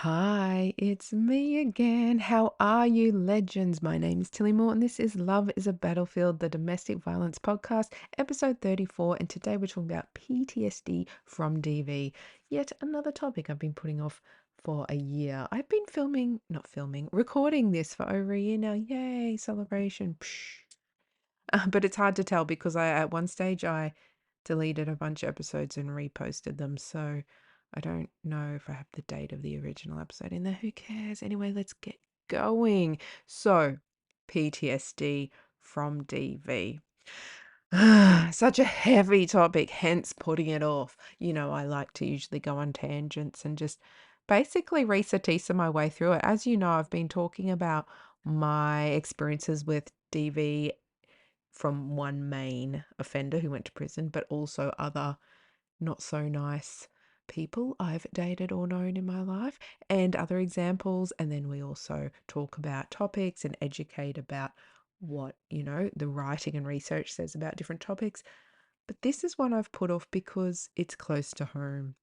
Hi, it's me again. How are you, legends? My name is Tilly Moore, and this is Love is a Battlefield, the Domestic Violence Podcast, episode 34. And today we're talking about PTSD from DV. Yet another topic I've been putting off for a year. I've been recording this for over a year now. Yay, celebration. Psh. But it's hard to tell because at one stage I deleted a bunch of episodes and reposted them. So I don't know if I have the date of the original episode in there. Who cares? Anyway, let's get going. So, PTSD from DV. Such a heavy topic, hence putting it off. I like to usually go on tangents and just basically reesateesa my way through it. As you know, I've been talking about my experiences with DV from one main offender who went to prison, but also other not so nice people I've dated or known in my life, and other examples. And then we also talk about topics and educate about what, the writing and research says about different topics. But this is one I've put off because it's close to home.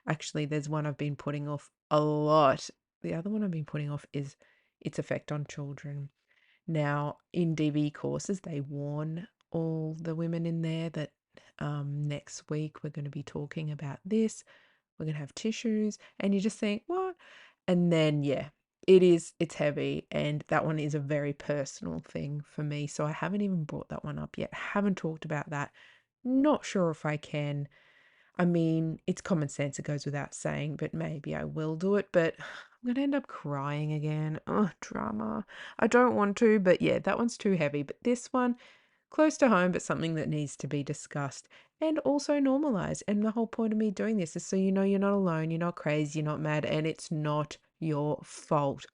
Actually, there's one I've been putting off a lot. The other one I've been putting off is its effect on children. Now, in DV courses, they warn all the women in there that next week we're going to be talking about this. We're going to have tissues. And you just think, what? And then, yeah, it's heavy. And that one is a very personal thing for me. So I haven't even brought that one up yet. Haven't talked about that. Not sure if I can. I mean, it's common sense, it goes without saying, but maybe I will do it. But I'm going to end up crying again. Oh, drama. I don't want to, but yeah, that one's too heavy. But this one, close to home, but something that needs to be discussed and also normalized. And the whole point of me doing this is so you know you're not alone, you're not crazy, you're not mad, and it's not your fault.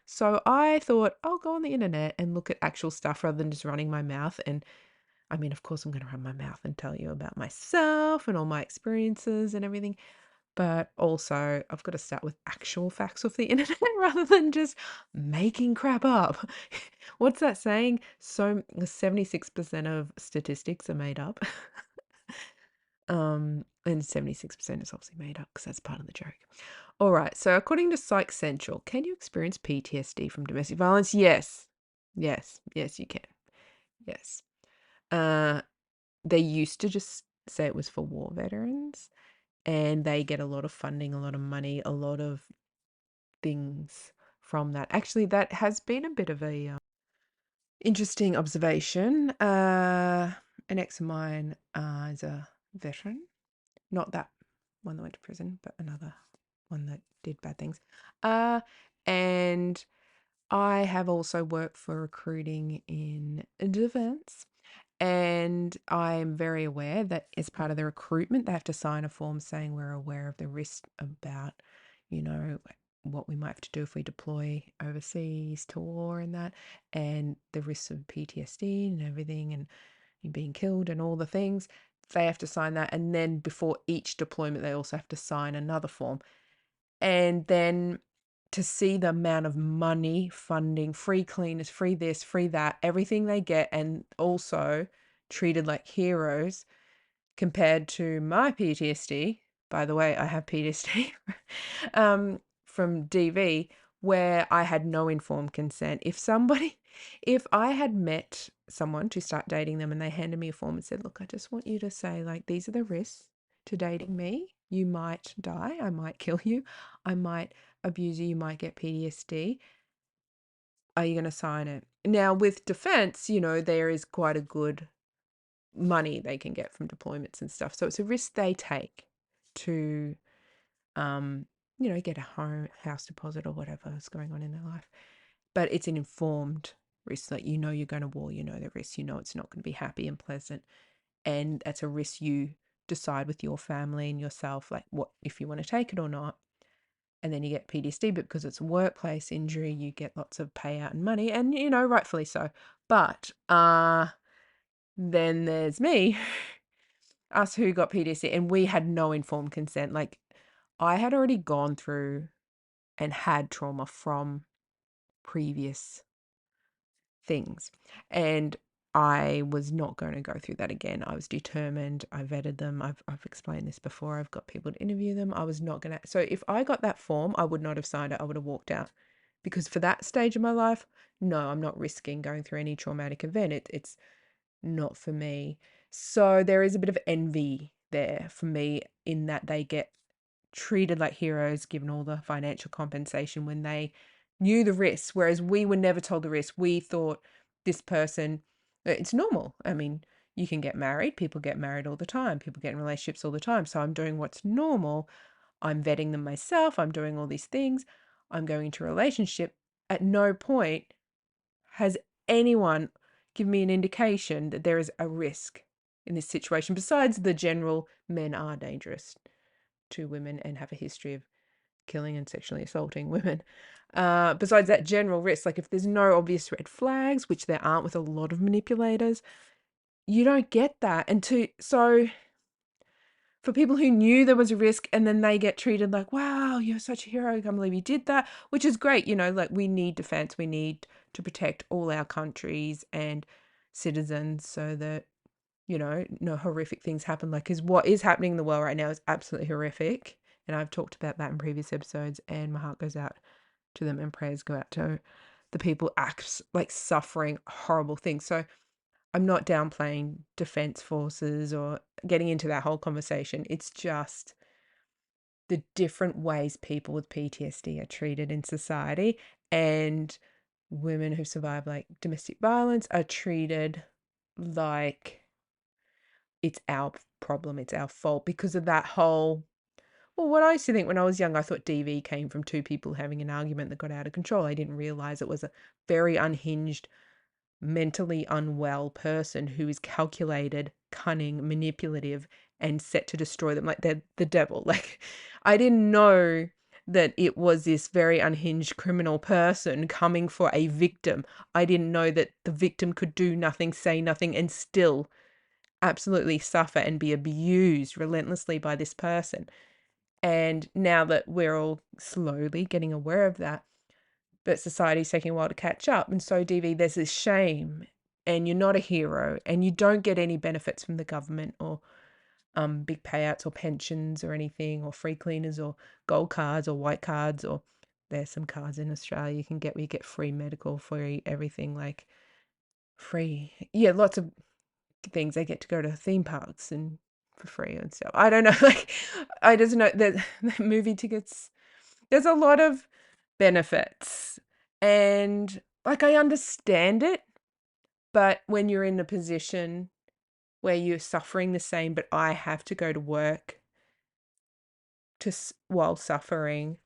So I thought I'll go on the internet and look at actual stuff rather than just running my mouth. And I mean, of course, I'm going to run my mouth and tell you about myself and all my experiences and everything. But also, I've got to start with actual facts off the internet rather than just making crap up. What's that saying? So 76% of statistics are made up. And 76% is obviously made up because that's part of the joke. All right. So according to Psych Central, can you experience PTSD from domestic violence? Yes. Yes. Yes, you can. Yes. They used to just say it was for war veterans, and they get a lot of funding, a lot of money, a lot of things from that. Actually, that has been a bit of a interesting observation. An ex of mine is a veteran, not that one that went to prison, but another one that did bad things. And I have also worked for recruiting in defense. And I'm very aware that as part of the recruitment, they have to sign a form saying we're aware of the risk about, you know, what we might have to do if we deploy overseas to war and that, and the risks of PTSD and everything, and you being killed and all the things. They have to sign that. And then before each deployment, they also have to sign another form. And then to see the amount of money, funding, free cleaners, free this, free that, everything they get, and also treated like heroes compared to my PTSD. By the way, I have PTSD from DV, where I had no informed consent. If I had met someone to start dating them and they handed me a form and said, look, I just want you to say, like, these are the risks to dating me. You might die. I might kill you. I might abuse you. You might get PTSD. Are you going to sign it? Now, with defense, there is quite a good money they can get from deployments and stuff. So it's a risk they take to, get a house deposit or whatever is going on in their life. But it's an informed risk that you're going to war, the risk, it's not going to be happy and pleasant. And that's a risk you decide with your family and yourself, like what if you want to take it or not. And then you get PTSD, but because it's a workplace injury, you get lots of payout and money, and rightfully so. But then there's me, us who got PTSD, and we had no informed consent. Like I had already gone through and had trauma from previous things. And I was not going to go through that again. I was determined. I vetted them. I've explained this before. I've got people to interview them. I was not going to. So if I got that form, I would not have signed it. I would have walked out. Because for that stage of my life, no, I'm not risking going through any traumatic event. It's not for me. So there is a bit of envy there for me in that they get treated like heroes given all the financial compensation when they knew the risks, whereas we were never told the risk. We thought this person, it's normal. I mean, you can get married. People get married all the time. People get in relationships all the time. So I'm doing what's normal. I'm vetting them myself. I'm doing all these things. I'm going into a relationship. At no point has anyone given me an indication that there is a risk in this situation, besides the general men are dangerous to women and have a history of killing and sexually assaulting women. Besides that general risk, like if there's no obvious red flags, which there aren't with a lot of manipulators, you don't get that. So for people who knew there was a risk and then they get treated like, wow, you're such a hero, I can't believe you did that, which is great. Like we need defense, we need to protect all our countries and citizens so that, no horrific things happen. Like, because what is happening in the world right now is absolutely horrific. And I've talked about that in previous episodes, and my heart goes out to them and prayers go out to the people like suffering horrible things. So I'm not downplaying defense forces or getting into that whole conversation. It's just the different ways people with PTSD are treated in society, and women who survive like domestic violence are treated like it's our problem, it's our fault because of that whole. Well, what I used to think when I was young, I thought DV came from two people having an argument that got out of control. I didn't realize it was a very unhinged, mentally unwell person who is calculated, cunning, manipulative, and set to destroy them. Like they're the devil. Like I didn't know that it was this very unhinged criminal person coming for a victim. I didn't know that the victim could do nothing, say nothing, and still absolutely suffer and be abused relentlessly by this person. And now that we're all slowly getting aware of that, but society's taking a while to catch up. And so, DV, there's this shame, and you're not a hero, and you don't get any benefits from the government or big payouts or pensions or anything, or free cleaners or gold cards or white cards, or there's some cards in Australia you can get where you get free medical, free everything, like free. Yeah, lots of things. They get to go to theme parks and for free and stuff. I don't know. Like, I just know that the movie tickets, there's a lot of benefits. And like, I understand it, but when you're in a position where you're suffering the same, but I have to go to work while suffering,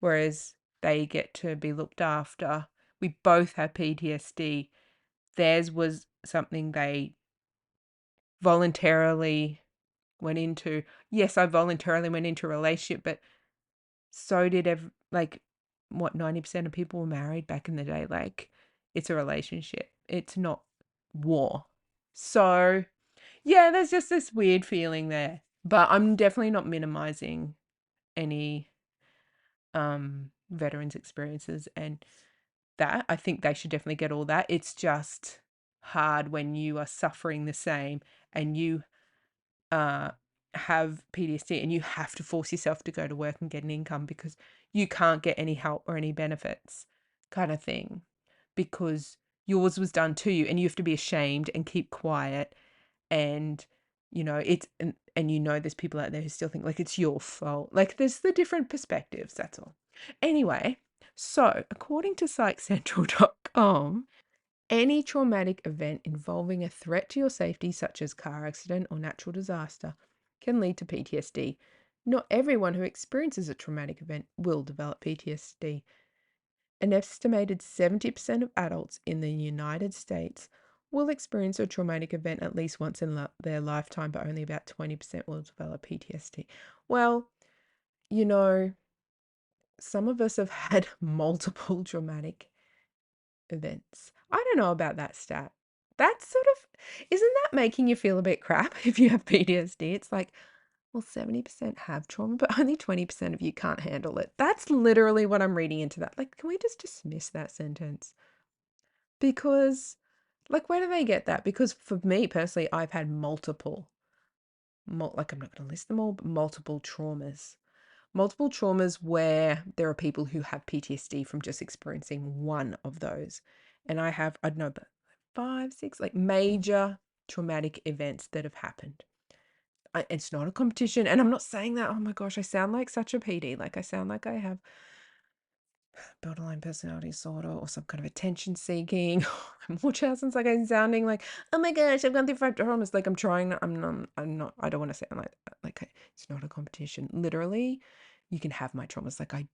whereas they get to be looked after. We both have PTSD. Theirs was something they voluntarily went into. Yes, I voluntarily went into a relationship, but so did like what 90% of people were married back in the day. Like it's a relationship. It's not war. So yeah, there's just this weird feeling there. But I'm definitely not minimizing any veterans' experiences, and that I think they should definitely get all that. It's just hard when you are suffering the same and you have PTSD and you have to force yourself to go to work and get an income because you can't get any help or any benefits, kind of thing, because yours was done to you and you have to be ashamed and keep quiet. And it's and there's people out there who still think like it's your fault. Like there's the different perspectives, that's all. Anyway, so according to psychcentral.com, any traumatic event involving a threat to your safety, such as car accident or natural disaster, can lead to PTSD. Not everyone who experiences a traumatic event will develop PTSD. An estimated 70% of adults in the United States will experience a traumatic event at least once in their lifetime, but only about 20% will develop PTSD. Well, some of us have had multiple traumatic events. I don't know about that stat. That's isn't that making you feel a bit crap if you have PTSD? It's like, well, 70% have trauma, but only 20% of you can't handle it. That's literally what I'm reading into that. Like, can we just dismiss that sentence? Because Like, where do they get that? Because for me personally, I've had multiple, like, I'm not going to list them all, but multiple traumas. Multiple traumas where there are people who have PTSD from just experiencing one of those. And I have, I don't know, but 5, 6, like major traumatic events that have happened. It's not a competition. And I'm not saying that, oh my gosh, I sound like such a PD. Like, I sound like I have borderline personality disorder or some kind of attention seeking. More chances like I'm sounding like, oh my gosh, I've gone through 5 traumas. Like, I don't want to sound like that. Like, it's not a competition. Literally, you can have my traumas. Like, I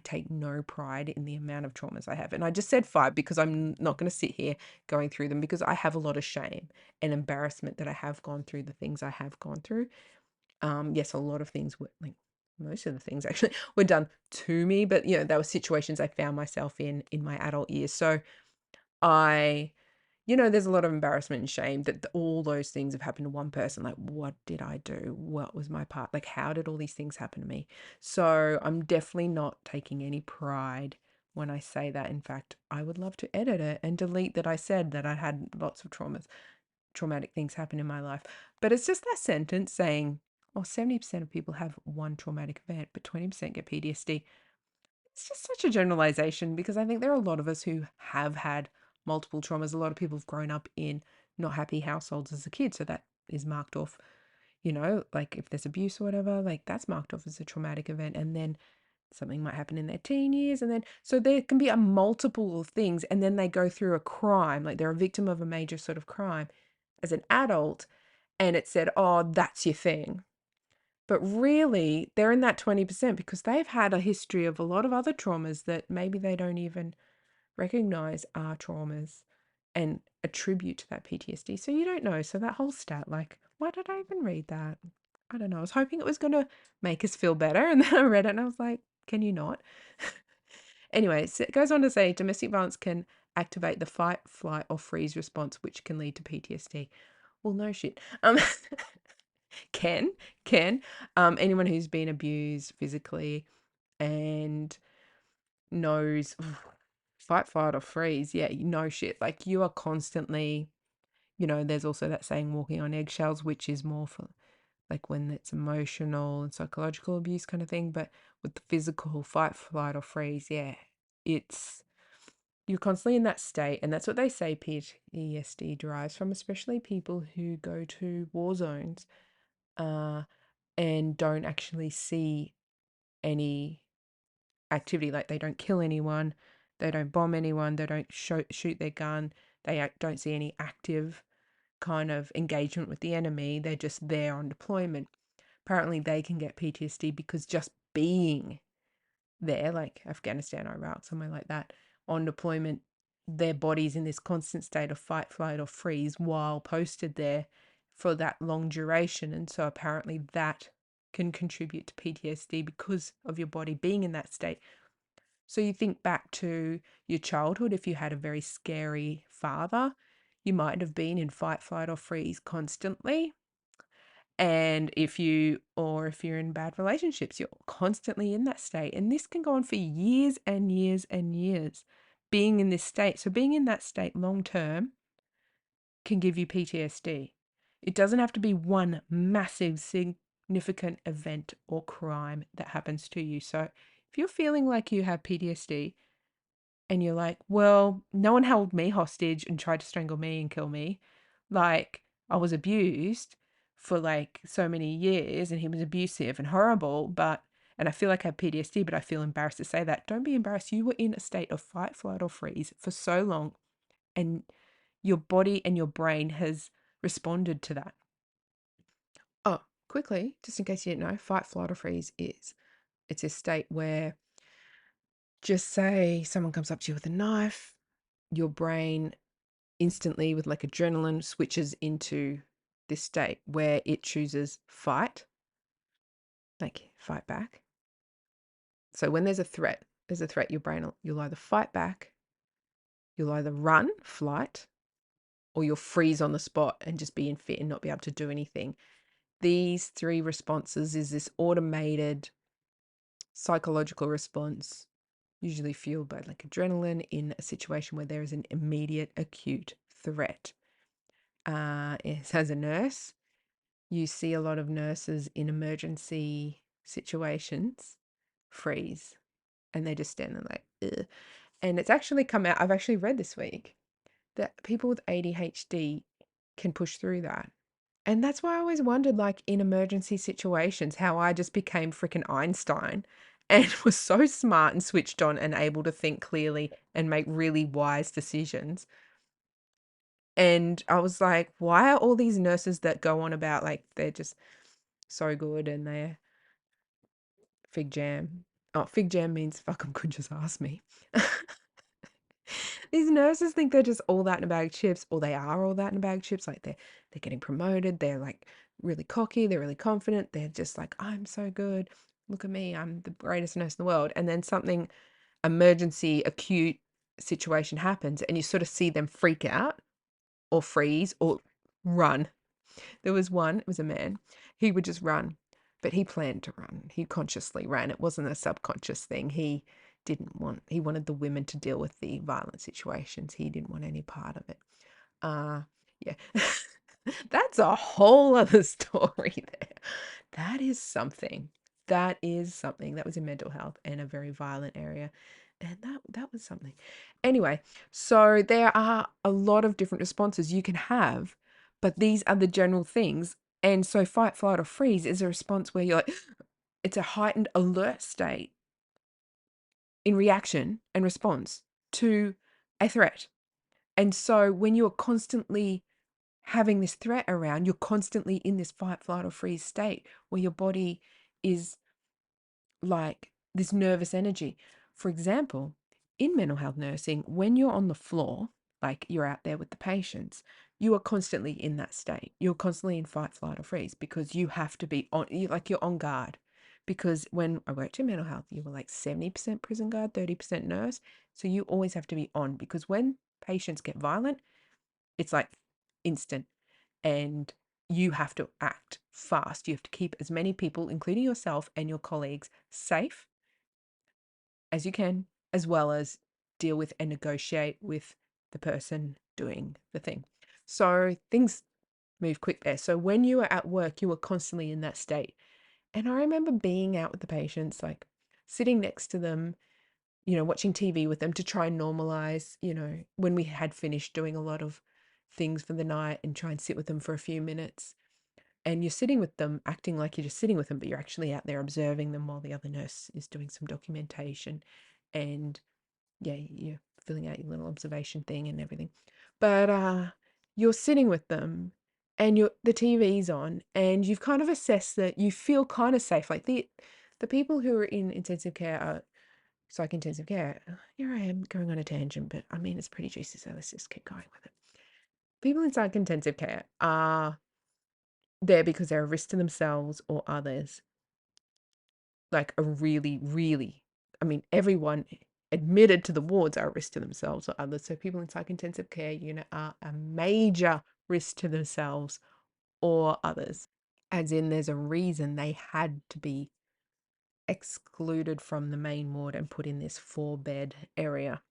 take no pride in the amount of traumas I have. And I just said 5 because I'm not going to sit here going through them, because I have a lot of shame and embarrassment that I have gone through the things I have gone through. Yes, a lot of things were, like, most of the things actually were done to me, but there were situations I found myself in my adult years. So I, there's a lot of embarrassment and shame that all those things have happened to one person. Like, what did I do? What was my part? Like, how did all these things happen to me? So I'm definitely not taking any pride when I say that. In fact, I would love to edit it and delete that I said that I had lots of traumatic things happen in my life. But it's just that sentence saying, oh, 70% of people have one traumatic event, but 20% get PTSD. It's just such a generalization, because I think there are a lot of us who have had multiple traumas. A lot of people have grown up in not happy households as a kid. So that is marked off, like if there's abuse or whatever, like that's marked off as a traumatic event. And then something might happen in their teen years. And then, so there can be a multiple of things. And then they go through a crime, like they're a victim of a major sort of crime as an adult, and it said, oh, that's your thing. But really, they're in that 20% because they've had a history of a lot of other traumas that maybe they don't even recognize are traumas and attribute to that PTSD. So you don't know. So that whole stat, like, why did I even read that? I don't know. I was hoping it was going to make us feel better. And then I read it and I was like, can you not? Anyway, so it goes on to say domestic violence can activate the fight, flight, or freeze response, which can lead to PTSD. Well, no shit. Can anyone who's been abused physically and knows fight, flight, or freeze, yeah, no shit. Like, you are constantly, there's also that saying walking on eggshells, which is more for like when it's emotional and psychological abuse kind of thing. But with the physical fight, flight, or freeze, yeah, it's you're constantly in that state. And that's what they say PTSD derives from, especially people who go to war zones and don't actually see any activity. Like, they don't kill anyone, they don't bomb anyone, they don't shoot their gun, they don't see any active kind of engagement with the enemy. They're just there on deployment. Apparently they can get PTSD because just being there, like Afghanistan, Iraq, somewhere like that, on deployment, their body's in this constant state of fight, flight, or freeze while posted there for that long duration. And so apparently that can contribute to PTSD because of your body being in that state. So you think back to your childhood, if you had a very scary father, you might have been in fight, flight, or freeze constantly. And if you're in bad relationships, you're constantly in that state. And this can go on for years and years and years, being in this state. So being in that state long term can give you PTSD. It doesn't have to be one massive significant event or crime that happens to you. So if you're feeling like you have PTSD and you're like, well, no one held me hostage and tried to strangle me and kill me, like, I was abused for like so many years and he was abusive and horrible, and I feel like I have PTSD, but I feel embarrassed to say that. Don't be embarrassed. You were in a state of fight, flight, or freeze for so long, and your body and your brain has responded to that. Oh, quickly, just in case you didn't know, fight, flight, or freeze it's a state where, just say someone comes up to you with a knife, your brain instantly, with like adrenaline, switches into this state where it chooses fight, like fight back. So when there's a threat, your brain, you'll either fight back, you'll either run, flight, or you'll freeze on the spot and just be in fear and not be able to do anything. These 3 responses is this automated psychological response, usually fueled by like adrenaline, in a situation where there is an immediate acute threat. Is as a nurse, you see a lot of nurses in emergency situations freeze, and they just stand there like, ugh. And it's actually come out, I've actually read this week that people with ADHD can push through that. And that's why I always wondered, like in emergency situations, how I just became freaking Einstein and was so smart and switched on and able to think clearly and make really wise decisions. And I was like, why are all these nurses that go on about like they're just so good and they're fig jam? Oh, fig jam means fuck 'em good, just ask me. These nurses think they're just all that in a bag of chips, or they are all that in a bag of chips. Like they're getting promoted, they're like really cocky, they're really confident, they're just like, I'm so good. Look at me, I'm the greatest nurse in the world. And then something emergency, acute situation happens, and you sort of see them freak out or freeze or run. There was one, it was a man, he would just run, but he planned to run. He consciously ran. It wasn't a subconscious thing. He wanted the women to deal with the violent situations. He didn't want any part of it. Uh, yeah. That's a whole other story there. That is something. That is something. That was in mental health and a very violent area. And that was something. Anyway, so there are a lot of different responses you can have, but these are the general things. And so fight, flight, or freeze is a response where you're like, it's a heightened alert state in reaction and response to a threat. And so when you're constantly having this threat around, you're constantly in this fight, flight, or freeze state where your body is like this nervous energy. For example, in mental health nursing, when you're on the floor, like you're out there with the patients, you are constantly in that state. You're constantly in fight, flight, or freeze because you have to be on, you're on guard. Because when I worked in mental health, you were like 70% prison guard, 30% nurse. So you always have to be on because when patients get violent, it's like instant and you have to act fast. You have to keep as many people, including yourself and your colleagues, safe as you can, as well as deal with and negotiate with the person doing the thing. So things move quick there. So when you are at work, you are constantly in that state. And I remember being out with the patients, like sitting next to them, watching TV with them to try and normalize, when we had finished doing a lot of things for the night and try and sit with them for a few minutes. And you're sitting with them, acting like you're just sitting with them, but you're actually out there observing them while the other nurse is doing some documentation. And yeah, you're filling out your little observation thing and everything. But you're sitting with them and the TV's on and you've kind of assessed that you feel kind of safe. Like the people who are in intensive care are psych intensive care. Here I am going on a tangent, but I mean, it's pretty juicy, so let's just keep going with it. People in psych intensive care are there because they're a risk to themselves or others. Like a really, really, I mean, everyone admitted to the wards are a risk to themselves or others. So people in psych intensive care unit are a major risk to themselves or others. As in, there's a reason they had to be excluded from the main ward and put in this 4-bed area.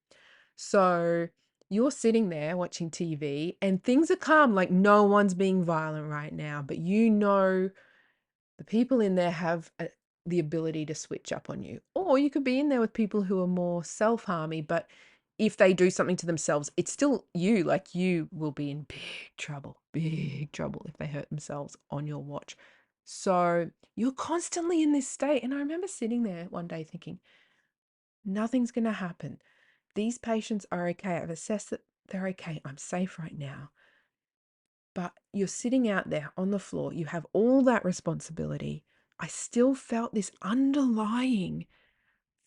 So you're sitting there watching TV and things are calm, like no one's being violent right now, but the people in there have the ability to switch up on you. Or you could be in there with people who are more self-harmy, but if they do something to themselves, it's still you, like you will be in big trouble if they hurt themselves on your watch. So you're constantly in this state. And I remember sitting there one day thinking, nothing's going to happen. These patients are okay. I've assessed that they're okay. I'm safe right now. But you're sitting out there on the floor. You have all that responsibility. I still felt this underlying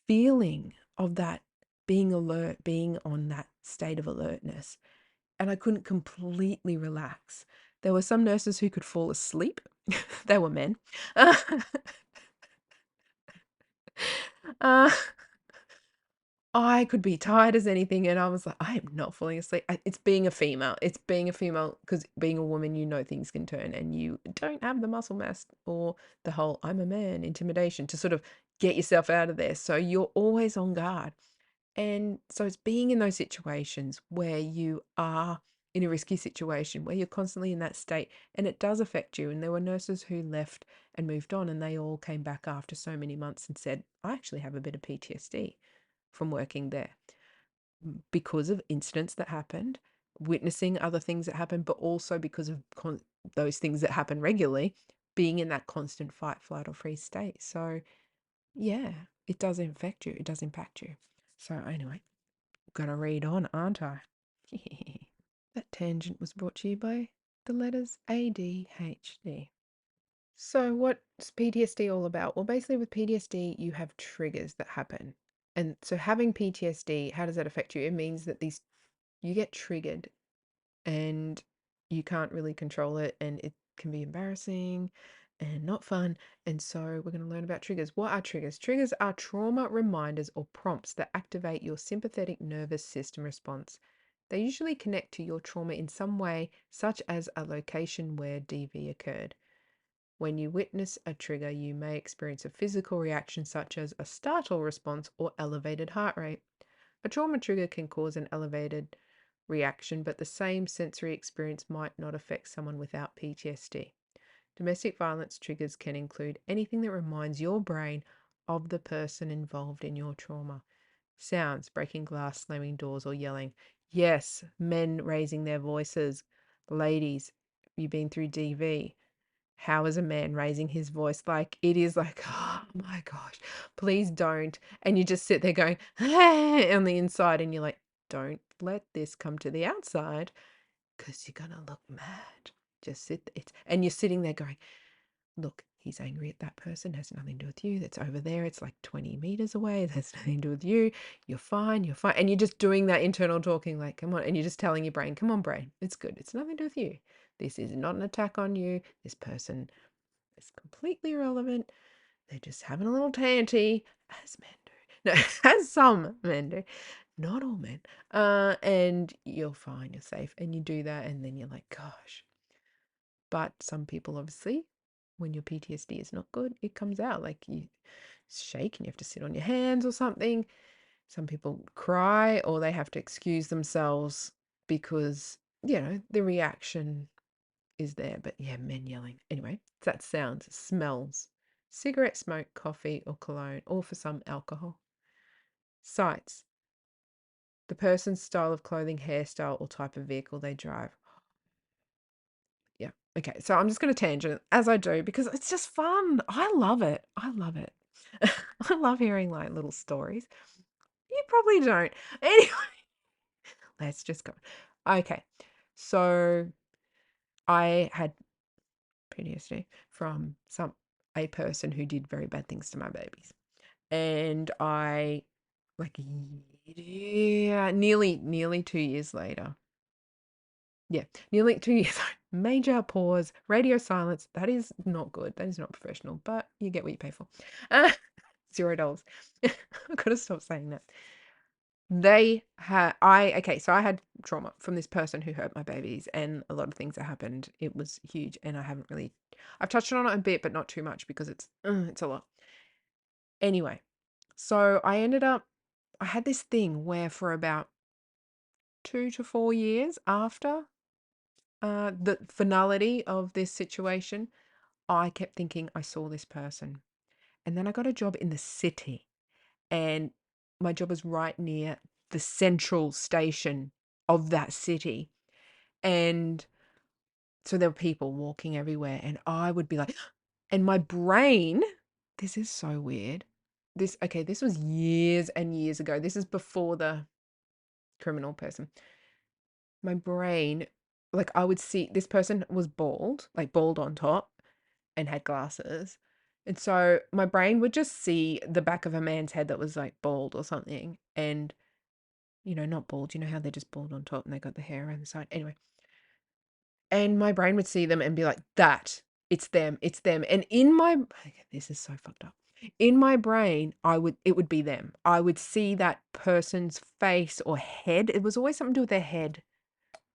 feeling of that being alert, being on that state of alertness. And I couldn't completely relax. There were some nurses who could fall asleep. They were men. uh, I could be tired as anything, and I was like, I am not falling asleep. It's being a female. It's being a female because being a woman, things can turn, and you don't have the muscle mass or the whole "I'm a man" intimidation to sort of get yourself out of there. So you're always on guard, and so it's being in those situations where you are. in a risky situation where you're constantly in that state, and it does affect you. And there were nurses who left and moved on, and they all came back after so many months and said, I actually have a bit of PTSD from working there because of incidents that happened, witnessing other things that happened, but also because of those things that happen regularly, being in that constant fight, flight, or freeze state. So yeah, it does affect you. It does impact you. So anyway, gonna read on, aren't I? That tangent was brought to you by the letters ADHD. So what's PTSD all about? Well, basically with PTSD, you have triggers that happen. And so having PTSD, how does that affect you? It means that you get triggered and you can't really control it, and it can be embarrassing and not fun. And so we're going to learn about triggers. What are triggers? Triggers are trauma reminders or prompts that activate your sympathetic nervous system response. They usually connect to your trauma in some way, such as a location where DV occurred. When you witness a trigger, you may experience a physical reaction such as a startle response or elevated heart rate. A trauma trigger can cause an elevated reaction, but the same sensory experience might not affect someone without PTSD. Domestic violence triggers can include anything that reminds your brain of the person involved in your trauma. Sounds, breaking glass, slamming doors, or yelling. Yes, men raising their voices. Ladies, you've been through DV. How is a man raising his voice? Like, it is like, oh my gosh, please don't. And you just sit there going, hey, on the inside, and you're like, don't let this come to the outside because you're going to look mad. Just sit there. And you're sitting there going, look, he's angry at that person. Has nothing to do with you. That's over there. It's like 20 meters away. That's nothing to do with you. You're fine. You're fine. And you're just doing that internal talking, like, come on. And you're just telling your brain, come on, brain. It's good. It's nothing to do with you. This is not an attack on you. This person is completely irrelevant. They're just having a little tanty, as men do. No, as some men do. Not all men. And you're fine. You're safe. And you do that. And then you're like, gosh. But some people, obviously, when your PTSD is not good, it comes out. Like you shake and you have to sit on your hands or something. Some people cry or they have to excuse themselves because, the reaction is there. But yeah, men yelling. Anyway, that sounds, smells, cigarette smoke, coffee or cologne, or for some alcohol. Sights, the person's style of clothing, hairstyle, or type of vehicle they drive. Yeah. Okay. So I'm just going to tangent as I do because it's just fun. I love it. I love it. I love hearing like little stories. You probably don't. Anyway, let's just go. Okay. So I had PTSD from a person who did very bad things to my babies. And I like yeah, nearly 2 years later. Yeah, nearly 2 years. Major pause, radio silence. That is not good. That is not professional, but you get what you pay for. $0. I've got to stop saying that. So I had trauma from this person who hurt my babies and a lot of things that happened. It was huge, and I've touched on it a bit, but not too much because it's a lot. Anyway, so I had this thing where for about 2 to 4 years after the finality of this situation, I kept thinking I saw this person. And then I got a job in the city, and my job was right near the central station of that city. And so there were people walking everywhere, and I would be like, and my brain, this is so weird. This was years and years ago. This is before the criminal person. My brain, like I would see this person was bald, like bald on top and had glasses. And so my brain would just see the back of a man's head that was like bald or something. And, not bald. You know how they're just bald on top and they got the hair around the side. Anyway. And my brain would see them and be like, it's them, it's them. And this is so fucked up. In my brain, it would be them. I would see that person's face or head. It was always something to do with their head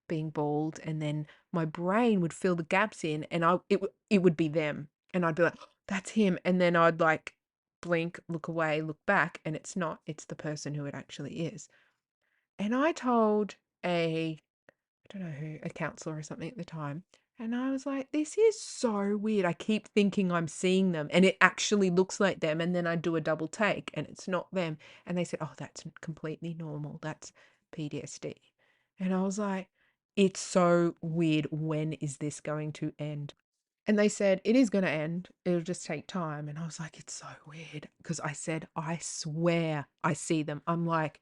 being bald, and then my brain would fill the gaps in, and it would be them, and I'd be like, that's him, and then I'd like blink, look away, look back, and it's not. It's the person who it actually is. And I told a I don't know who, a counselor or something at the time. And I was like, this is so weird. I keep thinking I'm seeing them and it actually looks like them. And then I do a double take and it's not them. And they said, oh, that's completely normal. That's PTSD. And I was like, it's so weird. When is this going to end? And they said, it is going to end. It'll just take time. And I was like, it's so weird. Because I said, I swear I see them. I'm like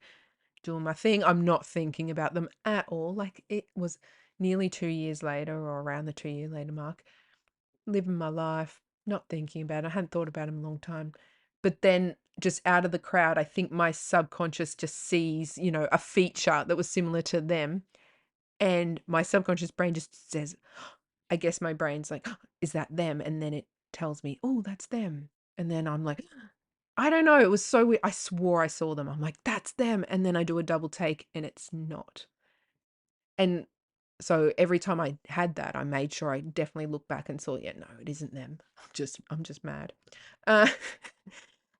doing my thing. I'm not thinking about them at all. Like it was nearly 2 years later or around the 2 year later mark, living my life, not thinking about it. I hadn't thought about them a long time. But then just out of the crowd, I think my subconscious just sees, a feature that was similar to them. And my subconscious brain just says, I guess my brain's like, is that them? And then it tells me, oh, that's them. And then I'm like, I don't know. It was so weird. I swore I saw them. I'm like, that's them. And then I do a double take and it's not. And so every time I had that, I made sure I definitely looked back and saw, yeah, no, it isn't them. I'm just mad. Uh,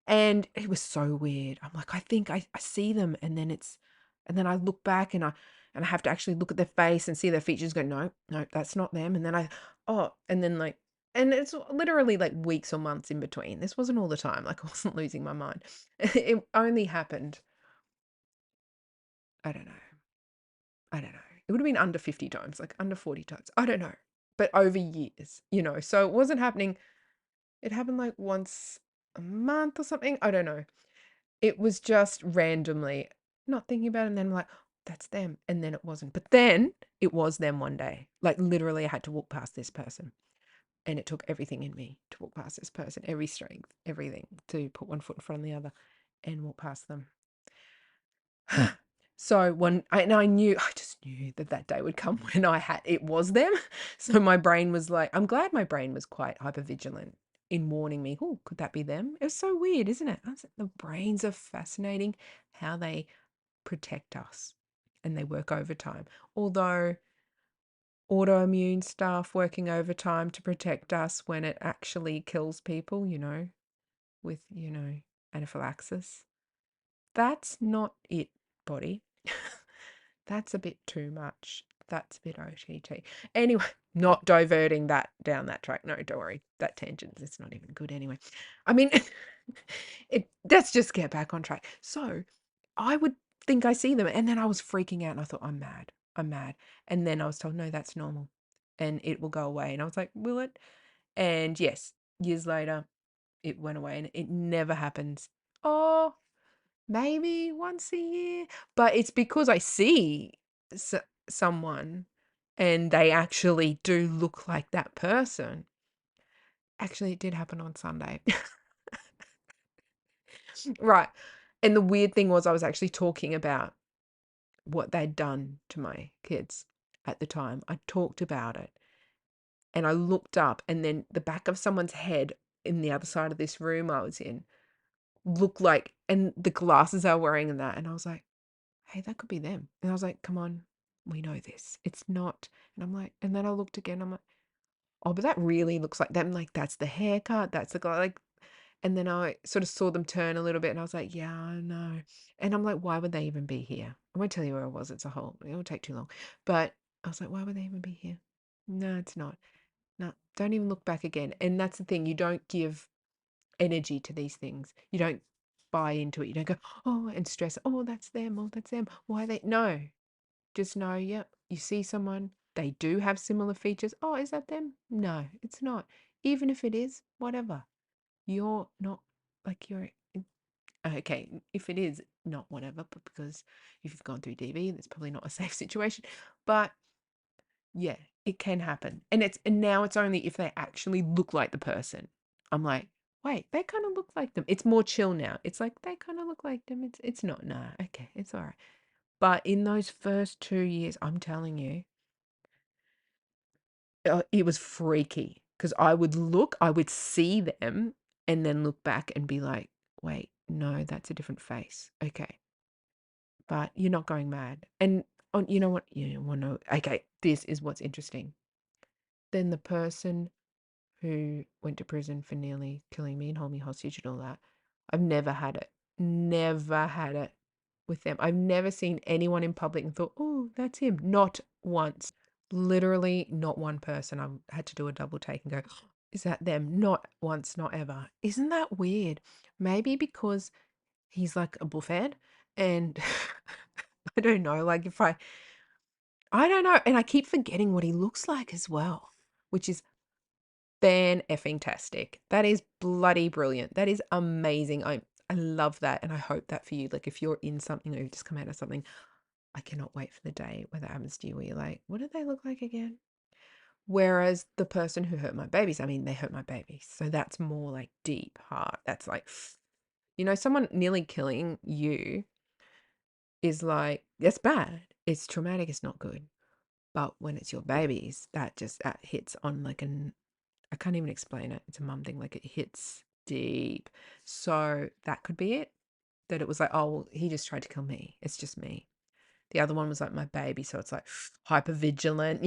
and it was so weird. I'm like, I think I see them. And then I look back and I have to actually look at their face and see their features, go, no, no, that's not them. And then and then like, and it's literally like weeks or months in between. This wasn't all the time. Like I wasn't losing my mind. It only happened, I don't know. I don't know. It would have been under 50 times, like under 40 times. I don't know. But over years. So it wasn't happening. It happened like once a month or something. I don't know. It was just randomly not thinking about it. And then I'm like, that's them. And then it wasn't. But then it was them one day. Like literally, I had to walk past this person. And it took everything in me to walk past this person, every strength, everything to put one foot in front of the other and walk past them. So I just knew that that day would come when it was them. So my brain was like, I'm glad my brain was quite hyper vigilant in warning me. Oh, could that be them? It was so weird, isn't it? The brains are fascinating, how they protect us and they work overtime. Although autoimmune stuff working overtime to protect us when it actually kills people, with, anaphylaxis. That's not it, body. That's a bit too much. That's a bit OTT. Anyway, not diverting that down that track. No, don't worry. That tangent, it's not even good anyway. I mean, let's just get back on track. So I would think I see them and then I was freaking out and I thought, I'm mad. I'm mad. And then I was told, no, that's normal and it will go away. And I was like, will it? And yes, years later, it went away and it never happens. Oh, maybe once a year, but it's because I see someone and they actually do look like that person. Actually, it did happen on Sunday. Right. And the weird thing was I was actually talking about what they'd done to my kids at the time. I talked about it and I looked up and then the back of someone's head in the other side of this room I was in looked like, and the glasses I were wearing and that, and I was like, hey, that could be them. And I was like, come on, we know this. It's not. And I'm like, and then I looked again, I'm like, oh, but that really looks like them. Like, that's the haircut, that's the guy. Like, and then I sort of saw them turn a little bit and I was like, yeah, I know. And I'm like, why would they even be here? I won't tell you where I was. It will take too long. But I was like, why would they even be here? No, it's not. No, don't even look back again. And that's the thing. You don't give energy to these things. You don't buy into it. You don't go, oh, and stress, oh, that's them, oh, that's them. Why they? No, just know, yep, you see someone, they do have similar features. Oh, is that them? No, it's not. Even if it is, whatever. You're not like okay, if it is not whatever, but because if you've gone through DV, that's probably not a safe situation. But yeah, it can happen. And now it's only if they actually look like the person. I'm like, wait, they kind of look like them. It's more chill now. It's like they kind of look like them. It's not, nah, okay, it's all right. But in those first 2 years, I'm telling you, it was freaky because I would see them and then look back and be like, wait, no, that's a different face. Okay. But you're not going mad. And you know what? You want to know? Okay, this is what's interesting. Then the person who went to prison for nearly killing me and holding me hostage and all that, I've never had it. Never had it. with them. I've never seen anyone in public and thought, oh, that's him. Not once. Literally not one person. I had to do a double take and go, is that them? Not once, not ever. Isn't that weird? Maybe because he's like a buffhead and I don't know, like if I don't know. And I keep forgetting what he looks like as well, which is fan-effing-tastic. That is bloody brilliant. That is amazing. I love that, and I hope that for you. Like, if you're in something or you've just come out of something, I cannot wait for the day where that happens to you, where you're like, what did they look like again? Whereas the person who hurt my babies, I mean, they hurt my babies. So that's more like deep heart. That's like, someone nearly killing you is like, that's bad. It's traumatic. It's not good. But when it's your babies, that hits on like I can't even explain it. It's a mum thing. Like, it hits deep. So that could be it. That it was like, oh, well, he just tried to kill me. It's just me. The other one was like my baby. So it's like hyper vigilant,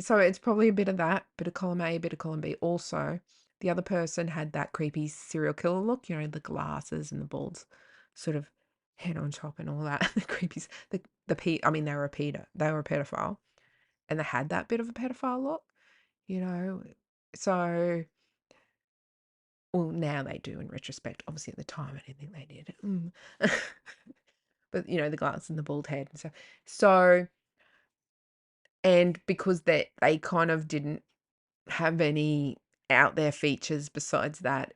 So it's probably a bit of that, bit of column A, bit of column B. Also, the other person had that creepy serial killer look, the glasses and the bald sort of head on top and all that. The creepies, I mean, they were a pedophile, and they had that bit of a pedophile look, you know. So, well, now they do in retrospect. Obviously, at the time, I didn't think they did. But, the glasses and the bald head and stuff. So, and because they kind of didn't have any out there features besides that,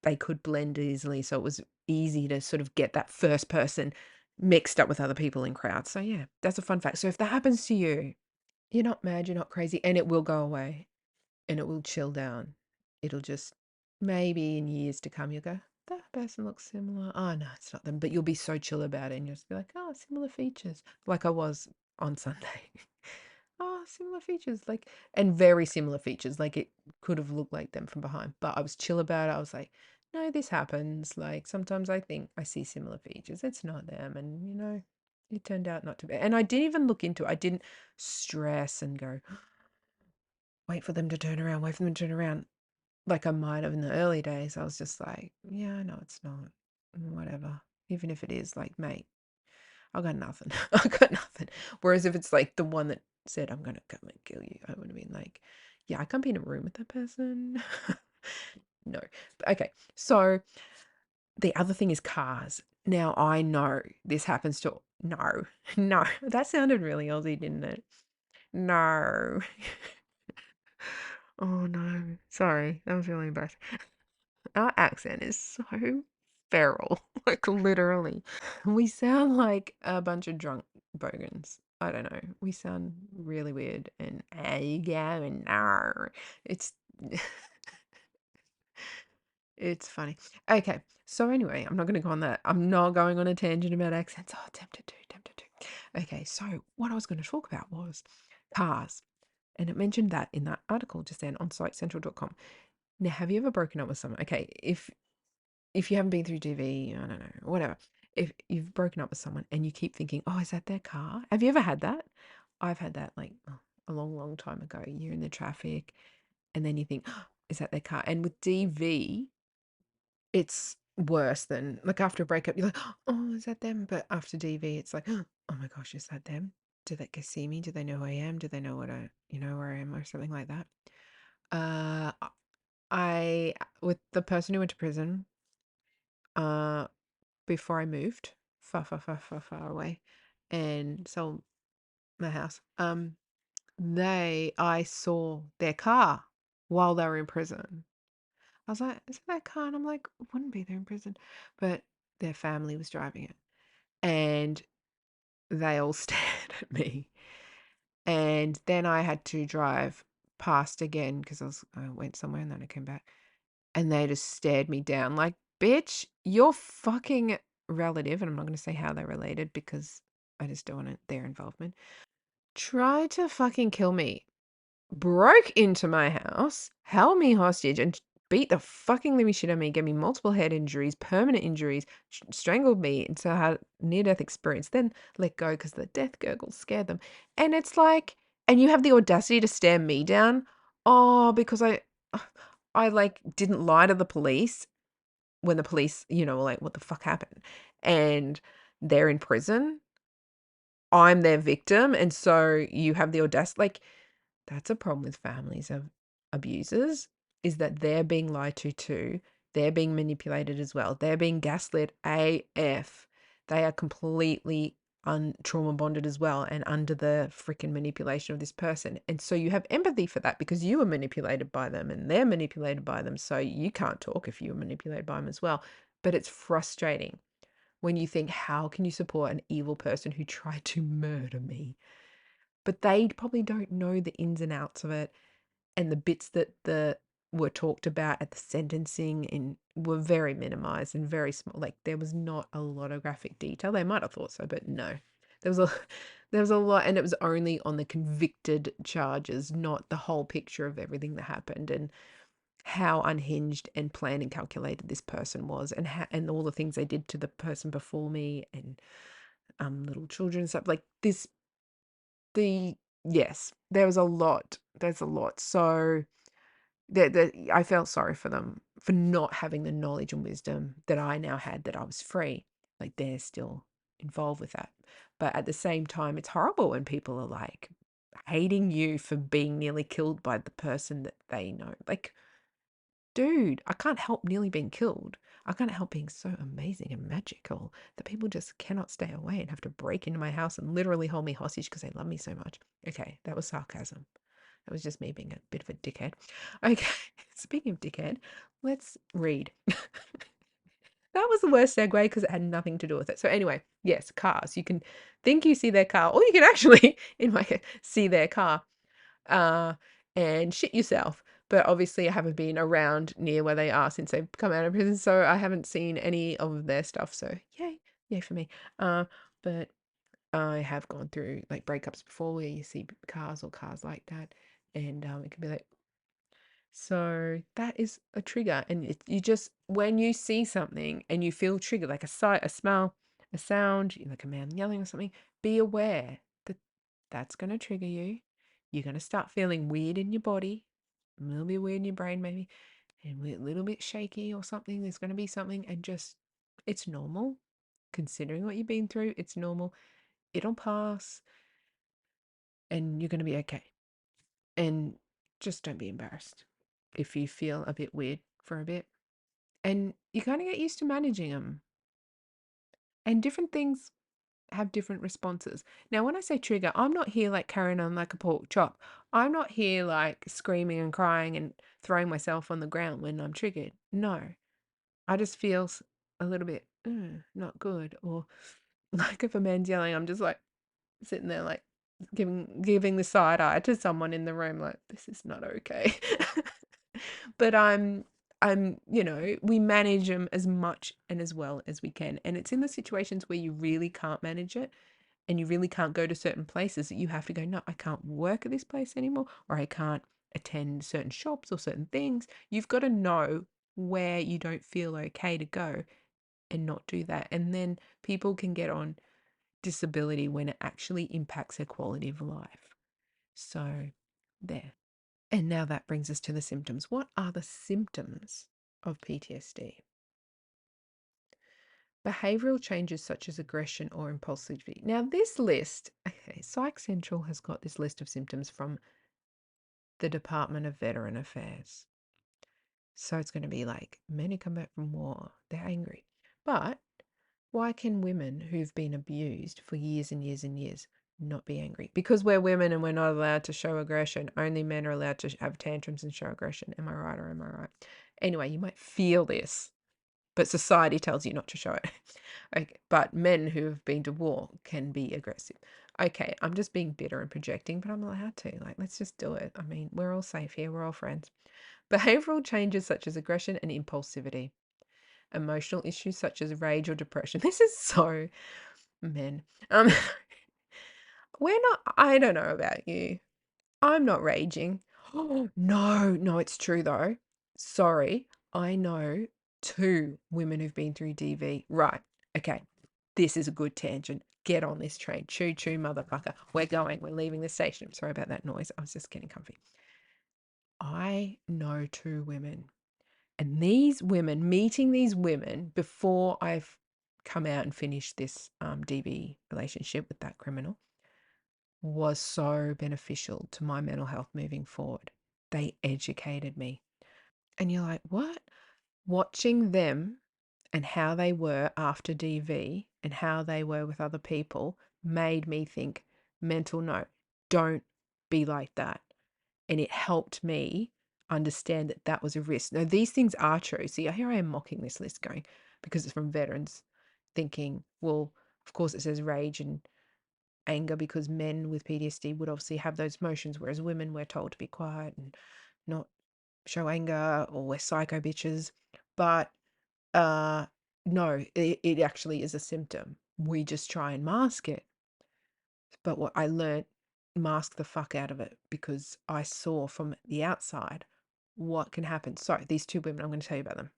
they could blend easily. So it was easy to sort of get that first person mixed up with other people in crowds. So yeah, that's a fun fact. So if that happens to you, you're not mad, you're not crazy, and it will go away. And it will chill down. It'll just, maybe in years to come, you'll go, that person looks similar. Oh, no, it's not them. But you'll be so chill about it and you'll just be like, oh, similar features. Like I was on Sunday. Oh, similar features. Like, and very similar features. Like, it could have looked like them from behind. But I was chill about it. I was like, no, this happens. Like, sometimes I think I see similar features. It's not them. And, it turned out not to be. And I didn't even look into it. I didn't stress and go, wait for them to turn around, wait for them to turn around. Like I might have in the early days. I was just like, yeah, no, it's not. Whatever. Even if it is, like, mate, I got nothing. I got nothing. Whereas if it's like the one that said, I'm gonna come and kill you, I would have been like, yeah, I can't be in a room with that person. No. Okay. So the other thing is cars. Now I know this happens to no. No. That sounded really Aussie, didn't it? No. Oh no. Sorry. That was really embarrassing. Our accent is so feral, like literally. We sound like a bunch of drunk bogans. I don't know. We sound really weird and yeah and no. It's it's funny. Okay. So anyway, I'm not going to go on that. I'm not going on a tangent about accents. Oh, tempted to, tempted to. Okay. So what I was going to talk about was cars. And it mentioned that in that article just then on sitecentral.com. Now, have you ever broken up with someone? Okay, if you haven't been through DV, I don't know, whatever. If you've broken up with someone and you keep thinking, oh, is that their car? Have you ever had that? I've had that like a long, long time ago. You're in the traffic and then you think, oh, is that their car? And with DV, it's worse than like after a breakup, you're like, oh, is that them? But after DV, it's like, oh my gosh, is that them? Do they see me? Do they know who I am? Do they know where I am or something like that? Uh, with the person who went to prison, uh, before I moved far, far, far, far, far away and sold my house, I saw their car while they were in prison. I was like, is it that car? And I'm like, wouldn't be there in prison. But their family was driving it. And they all stared at me. And then I had to drive past again because I went somewhere and then I came back. And they just stared me down like, bitch, you're fucking relative. And I'm not going to say how they're related because I just don't want their involvement. Tried to fucking kill me. Broke into my house, held me hostage, and beat the fucking living shit out of me. Gave me multiple head injuries, permanent injuries, strangled me until I had near-death experience. Then let go because the death gurgle scared them. And it's like, and you have the audacity to stare me down? Oh, because I like didn't lie to the police when the police, were like, what the fuck happened? And they're in prison, I'm their victim, and so you have the audacity. Like, that's a problem with families of abusers, is that they're being lied to too. They're being manipulated as well. They're being gaslit AF. They are completely trauma bonded as well and under the freaking manipulation of this person. And so you have empathy for that because you were manipulated by them and they're manipulated by them. So you can't talk if you were manipulated by them as well. But it's frustrating when you think, how can you support an evil person who tried to murder me? But they probably don't know the ins and outs of it, and the bits that were talked about at the sentencing and were very minimized and very small. Like, there was not a lot of graphic detail. They might have thought so, but no. There was a there was a lot, and it was only on the convicted charges, not the whole picture of everything that happened and how unhinged and planned and calculated this person was, and and all the things they did to the person before me, and little children and stuff like this. Yes, there was a lot. There's a lot. So I felt sorry for them for not having the knowledge and wisdom that I now had, that I was free. Like, they're still involved with that. But at the same time, it's horrible when people are like hating you for being nearly killed by the person that they know. Like, dude, I can't help nearly being killed. I can't help being so amazing and magical that people just cannot stay away and have to break into my house and literally hold me hostage because they love me so much. Okay, that was sarcasm. That was just me being a bit of a dickhead. Okay, speaking of dickhead, let's read. That was the worst segue because it had nothing to do with it. So anyway, yes, cars. You can think you see their car, or you can actually, in my case, see their car uh, and shit yourself. But obviously, I haven't been around near where they are since they've come out of prison, so I haven't seen any of their stuff. So yay, yay for me. But I have gone through like breakups before where you see cars or cars like that, and it can be like, so that is a trigger. And you just, when you see something and you feel triggered, like a sight, a smell, a sound, like a man yelling or something, be aware that that's going to trigger you. You're going to start feeling weird in your body, a little bit weird in your brain, maybe, and a little bit shaky or something. There's going to be something, and just, it's normal. Considering what you've been through, it's normal. It'll pass, and you're going to be okay. And just don't be embarrassed if you feel a bit weird for a bit. And you kind of get used to managing them. And different things have different responses. Now, when I say trigger, I'm not here like carrying on like a pork chop. I'm not here like screaming and crying and throwing myself on the ground when I'm triggered. No, I just feel a little bit not good. Or like if a man's yelling, I'm just like sitting there like giving the side eye to someone in the room, like, this is not okay. But we manage them as much and as well as we can. And it's in the situations where you really can't manage it and you really can't go to certain places that you have to go, no, I can't work at this place anymore, or I can't attend certain shops or certain things. You've got to know where you don't feel okay to go and not do that. And then people can get on disability when it actually impacts their quality of life. So there. And now that brings us to the symptoms. What are the symptoms of PTSD? Behavioral changes such as aggression or impulsivity. Now, this list, okay, Psych Central has got this list of symptoms from the Department of Veteran Affairs. So it's going to be like men who come back from war, they're angry. But why can women who've been abused for years and years and years not be angry? Because we're women and we're not allowed to show aggression. Only men are allowed to have tantrums and show aggression. Am I right or am I right? Anyway, you might feel this, but society tells you not to show it. Okay, but men who have been to war can be aggressive. Okay, I'm just being bitter and projecting, but I'm allowed to. Like, let's just do it. I mean, we're all safe here. We're all friends. Behavioral changes such as aggression and impulsivity. Emotional issues such as rage or depression. This is so men. Um, I don't know about you. I'm not raging. Oh, no, it's true though. Sorry, I know two women who've been through DV. Right. Okay. This is a good tangent. Get on this train. Choo choo, motherfucker. We're going. We're leaving the station. Sorry about that noise. I was just getting comfy. I know two women. And these women, meeting these women before I've come out and finish this DV relationship with that criminal was so beneficial to my mental health moving forward. They educated me. And you're like, what? Watching them and how they were after DV and how they were with other people made me think, mental note, don't be like that. And it helped me understand that that was a risk. Now, these things are true. See, here I am mocking this list going because it's from veterans, thinking, well, of course it says rage and anger because men with PTSD would obviously have those emotions, whereas women we're told to be quiet and not show anger, or we're psycho bitches. But no, it actually is a symptom. We just try and mask it. But what I learned, mask the fuck out of it, because I saw from the outside what can happen. So these two women, I'm going to tell you about them.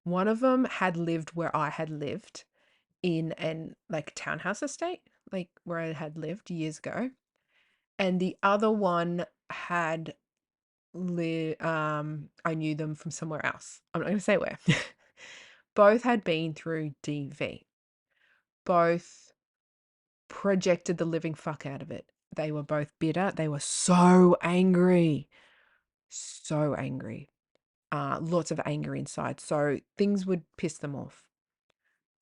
One of them had lived where I had lived in an like townhouse estate, like where I had lived years ago. And the other one had I knew them from somewhere else. I'm not going to say where. Both had been through DV. Both projected the living fuck out of it. They were both bitter. They were so angry. So angry. Lots of anger inside. So things would piss them off.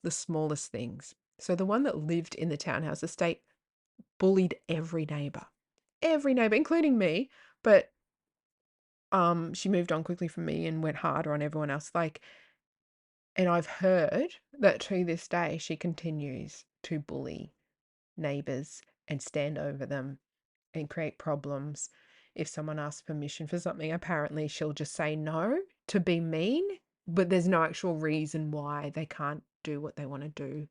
The smallest things. So the one that lived in the townhouse estate bullied every neighbor. Every neighbor, including me. But she moved on quickly from me and went harder on everyone else. Like, and I've heard that to this day she continues to bully neighbors and stand over them and create problems. If someone asks permission for something, apparently she'll just say no to be mean, but there's no actual reason why they can't do what they want to do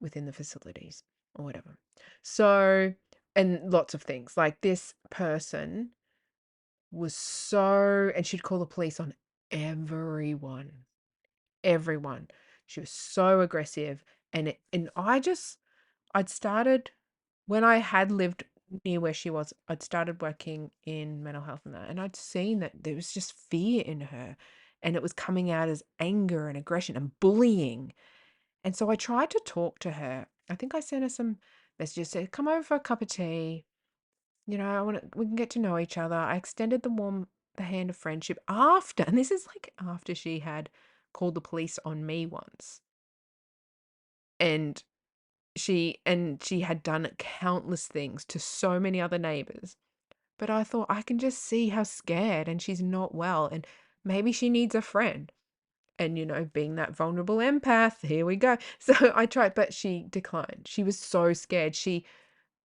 within the facilities or whatever. So, and lots of things. Like this person was so, and she'd call the police on everyone. Everyone. She was so aggressive. And I'd started when I had lived near where she was, I'd started working in mental health and that, and I'd seen that there was just fear in her, and it was coming out as anger and aggression and bullying. And so I tried to talk to her. I think I sent her some messages, said, come over for a cup of tea. We can get to know each other. I extended the hand of friendship after, and this is like after she had called the police on me once. And she had done countless things to so many other neighbors. But I thought, I can just see how scared and she's not well, and maybe she needs a friend. And, being that vulnerable empath, here we go. So I tried, but she declined. She was so scared.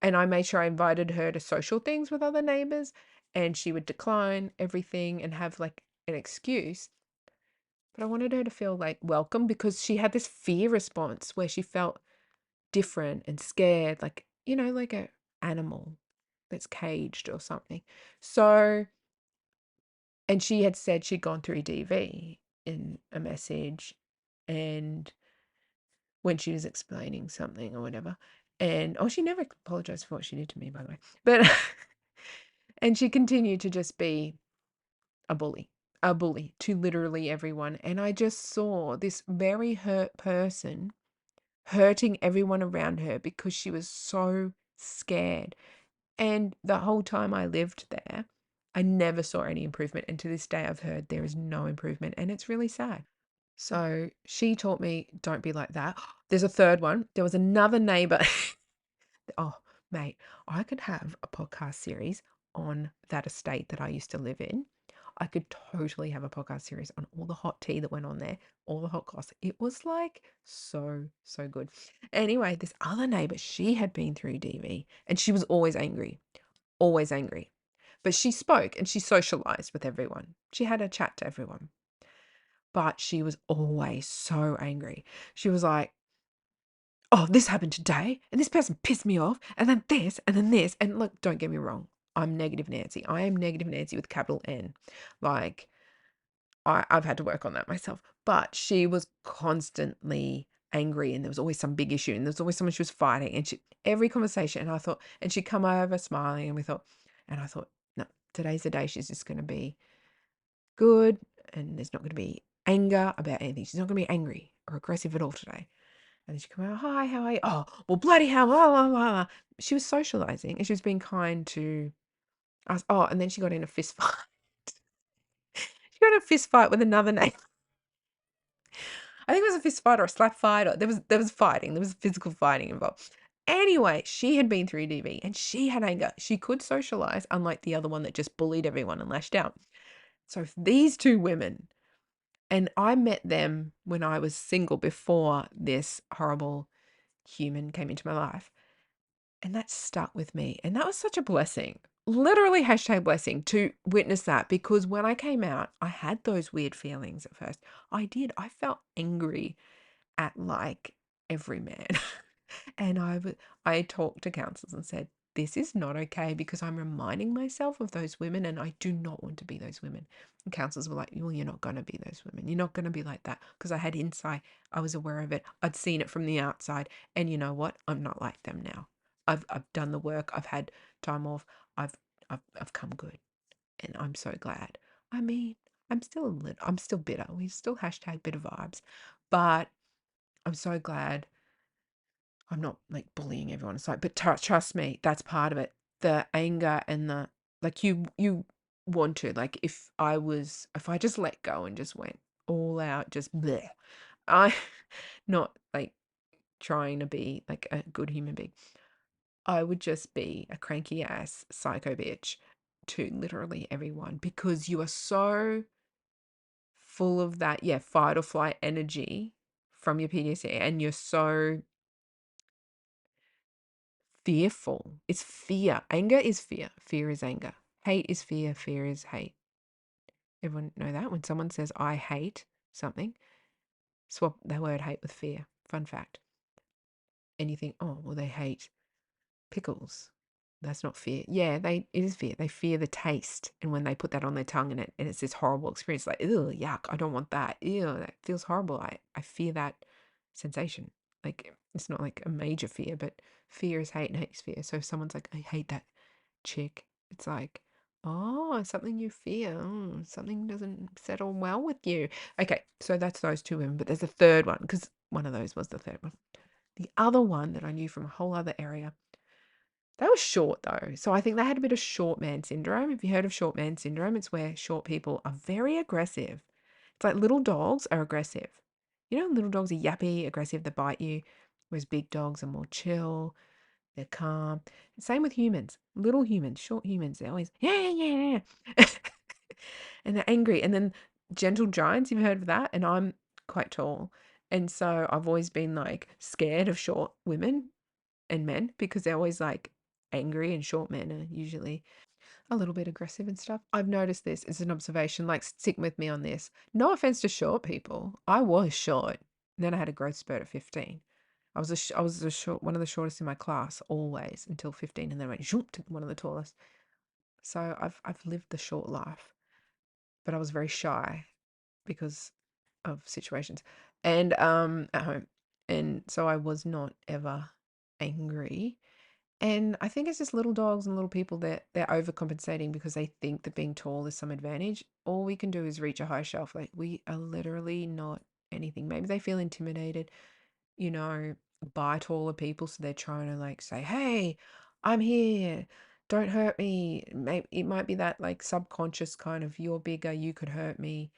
And I made sure I invited her to social things with other neighbors, and she would decline everything and have like an excuse. But I wanted her to feel like welcome, because she had this fear response where she felt different and scared, like, like a animal that's caged or something. So, and she had said she'd gone through DV in a message, and when she was explaining something or whatever. And she never apologized for what she did to me, by the way. But and she continued to just be a bully to literally everyone. And I just saw this very hurt person hurting everyone around her because she was so scared. And the whole time I lived there, I never saw any improvement. And to this day, I've heard there is no improvement. And it's really sad. So she taught me, don't be like that. There's a third one. There was another neighbor. Oh, mate, I could have a podcast series on that estate that I used to live in. I could totally have a podcast series on all the hot tea that went on there, all the hot gossip. It was like so, so good. Anyway, this other neighbor, she had been through DV and she was always angry, always angry. But she spoke and she socialized with everyone. She had a chat to everyone. But she was always so angry. She was like, oh, this happened today, and this person pissed me off, and then this, and then this. And look, don't get me wrong. I'm negative Nancy. I am negative Nancy with capital N. Like, I've had to work on that myself. But she was constantly angry, and there was always some big issue, and there was always someone she was fighting. And every conversation, and I thought, and she'd come over smiling, and I thought, no, today's the day she's just going to be good, and there's not going to be anger about anything. She's not going to be angry or aggressive at all today. And then she come out, hi, how are you? Oh, well, bloody hell, blah, blah, blah, blah. She was socializing and she was being kind to us. Oh, and then she got in a fist fight. She got in a fist fight with another neighbor. I think it was a fist fight or a slap fight. Or there was fighting. There was physical fighting involved. Anyway, she had been through DV and she had anger. She could socialize, unlike the other one that just bullied everyone and lashed out. So these two women, and I met them when I was single before this horrible human came into my life. And that stuck with me. And that was such a blessing. Literally hashtag blessing to witness that, because when I came out, I had those weird feelings at first. I did. I felt angry at like every man. And I talked to counselors and said, this is not okay because I'm reminding myself of those women and I do not want to be those women. And counselors were like, well, you're not going to be those women. You're not going to be like that, because I had insight. I was aware of it. I'd seen it from the outside. And you know what? I'm not like them now. I've done the work. I've had time off. I've I've come good. And I'm so glad. I mean, I'm still bitter. We still hashtag bitter vibes. But I'm so glad I'm not like bullying everyone. It's like, but trust me, that's part of it. The anger and the like, you want to, like, if I just let go and just went all out, just bleh, I not like trying to be like a good human being. I would just be a cranky ass psycho bitch to literally everyone, because you are so full of that, yeah, fight or flight energy from your PTSD, and you're so fearful. It's fear. Anger is fear. Fear is anger. Hate is fear. Fear is hate. Everyone know that? When someone says, I hate something, swap the word hate with fear. Fun fact. And you think, oh, well, they hate pickles. That's not fear. Yeah, it is fear. They fear the taste. And when they put that on their tongue and it's this horrible experience, like, ew, yuck, I don't want that. Ew, that feels horrible. I fear that sensation. Like, it's not like a major fear, but fear is hate and hate is fear. So if someone's like, I hate that chick, it's like, oh, something you fear. Oh, something doesn't settle well with you. Okay, so that's those two women, but there's a third one, because one of those was the third one. The other one that I knew from a whole other area, they were short though. So I think they had a bit of short man syndrome. Have you heard of short man syndrome? It's where short people are very aggressive. It's like little dogs are aggressive. You know, little dogs are yappy, aggressive, they bite you, whereas big dogs are more chill, they're calm. Same with humans. Little humans, short humans, they're always, yeah, yeah, yeah. And they're angry. And then gentle giants, you've heard of that? And I'm quite tall. And so I've always been like scared of short women and men, because they're always like angry, and short men are usually a little bit aggressive and stuff. I've noticed this. It's an observation. Like, stick with me on this. No offense to short people. I was short. And then I had a growth spurt at 15. I was a short, one of the shortest in my class always until 15, and then I went zoop to one of the tallest. So I've lived the short life, but I was very shy because of situations and at home. And so I was not ever angry. And I think it's just little dogs and little people that they're overcompensating because they think that being tall is some advantage. All we can do is reach a high shelf. Like, we are literally not anything. Maybe they feel intimidated, you know, by taller people. So they're trying to like say, hey, I'm here. Don't hurt me. Maybe it might be that like subconscious kind of, you're bigger, you could hurt me.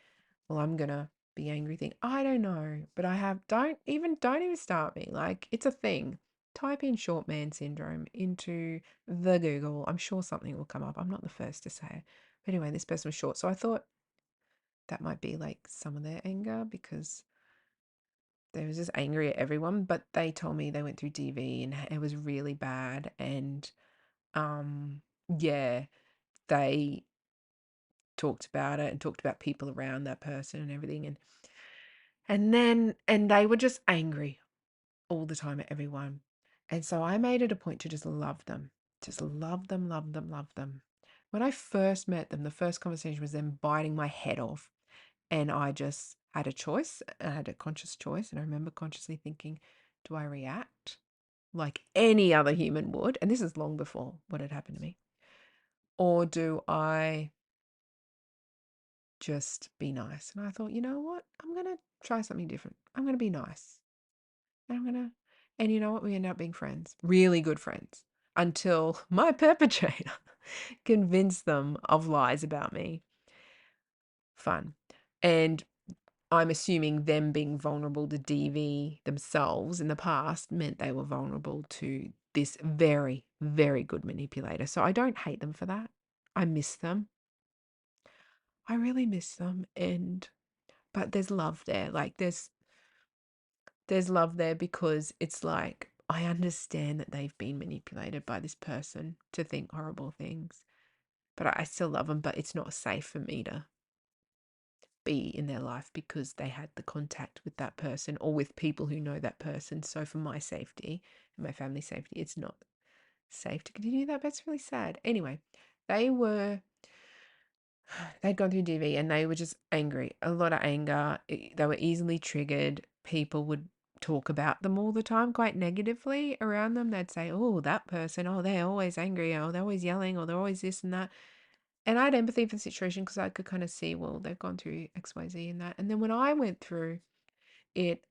Well, I'm gonna be angry thing. I don't know. But don't even start me. Like, it's a thing. Type in short man syndrome into the Google. I'm sure something will come up. I'm not the first to say it. But anyway, this person was short. So I thought that might be like some of their anger, because they was just angry at everyone. But they told me they went through DV and it was really bad. And yeah, they talked about it and talked about people around that person and everything. And they were just angry all the time at everyone. And so I made it a point to just love them. Just love them, love them, love them. When I first met them, the first conversation was them biting my head off. And I just had a choice. I had a conscious choice. And I remember consciously thinking, do I react like any other human would? And this is long before what had happened to me. Or do I just be nice? And I thought, you know what? I'm going to try something different. I'm going to be nice. And and you know what? We ended up being friends, really good friends, until my perpetrator convinced them of lies about me. Fun. And I'm assuming them being vulnerable to DV themselves in the past meant they were vulnerable to this very, very good manipulator. So I don't hate them for that. I miss them. I really miss them. But there's love there. Like there's love there because it's like I understand that they've been manipulated by this person to think horrible things. But I still love them, but it's not safe for me to be in their life because they had the contact with that person or with people who know that person. So for my safety and my family's safety, it's not safe to continue that. But it's really sad. Anyway, they were they'd gone through DV and they were just angry, a lot of anger. They were easily triggered. People would talk about them all the time quite negatively around them. They'd say, oh, that person, oh, they're always angry, oh, they're always yelling, or they're always this and that. And I had empathy for the situation because I could kind of see, well, they've gone through XYZ and that. And then when I went through it,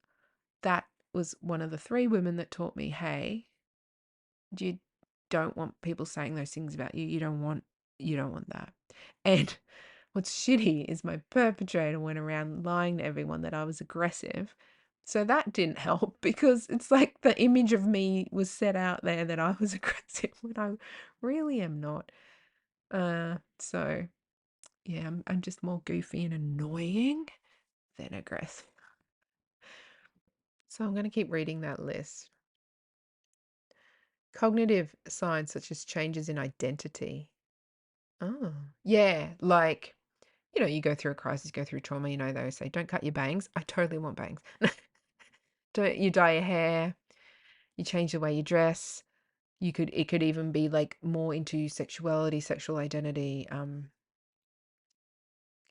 that was one of the 3 women that taught me, hey, you don't want people saying those things about you. You don't want that. And what's shitty is my perpetrator went around lying to everyone that I was aggressive. So that didn't help because it's like the image of me was set out there that I was aggressive when I really am not. So yeah, I'm just more goofy and annoying than aggressive. So I'm going to keep reading that list. Cognitive signs such as changes in identity. Oh, yeah. Like, you go through a crisis, go through trauma, they always say, don't cut your bangs. I totally want bangs. Don't you dye your hair, you change the way you dress. It could even be like more into sexuality, sexual identity.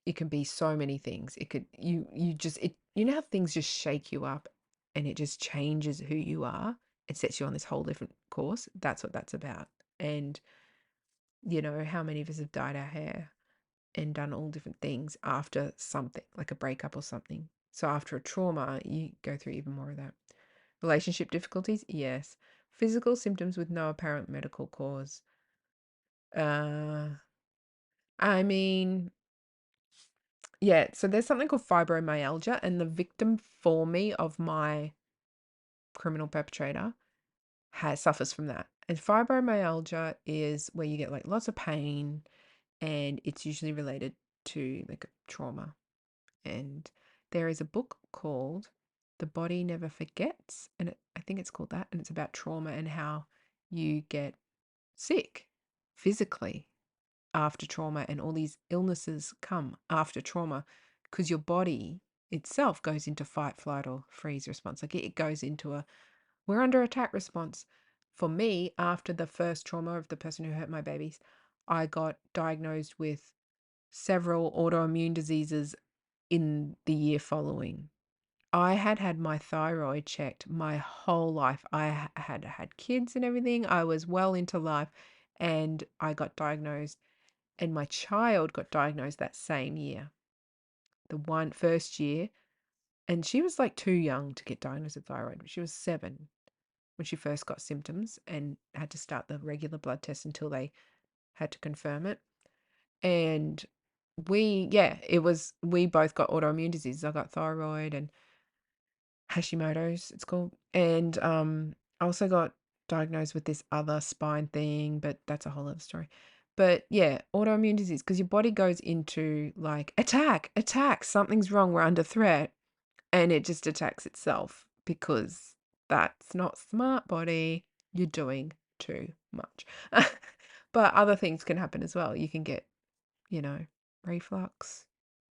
It can be so many things. It could, you just, you know how things just shake you up and it just changes who you are. It sets you on this whole different course. That's what that's about. And, how many of us have dyed our hair and done all different things after something, like a breakup or something. So after a trauma, you go through even more of that. Relationship difficulties, yes. Physical symptoms with no apparent medical cause. Uh, I mean, yeah, so there's something called fibromyalgia, and the victim for me of my criminal perpetrator suffers from that. And fibromyalgia is where you get like lots of pain, and it's usually related to like trauma. And there is a book called The Body Never Forgets, and I think it's called that, and it's about trauma and how you get sick physically after trauma, and all these illnesses come after trauma because your body itself goes into fight, flight, or freeze response. Like it goes into a we're under attack response. For me, after the first trauma of the person who hurt my babies, I got diagnosed with several autoimmune diseases in the year following. I had had my thyroid checked my whole life. I had had kids and everything. I was well into life, and I got diagnosed, and my child got diagnosed that same year, the first year. And she was like too young to get diagnosed with thyroid. She was 7 when she first got symptoms and had to start the regular blood test until they had to confirm it. And we both got autoimmune diseases. I got thyroid and Hashimoto's, it's called. And I also got diagnosed with this other spine thing, but that's a whole other story. But yeah, autoimmune disease, because your body goes into like attack, something's wrong, we're under threat, and it just attacks itself because that's not smart, body. You're doing too much. But other things can happen as well. You can get, you know, reflux,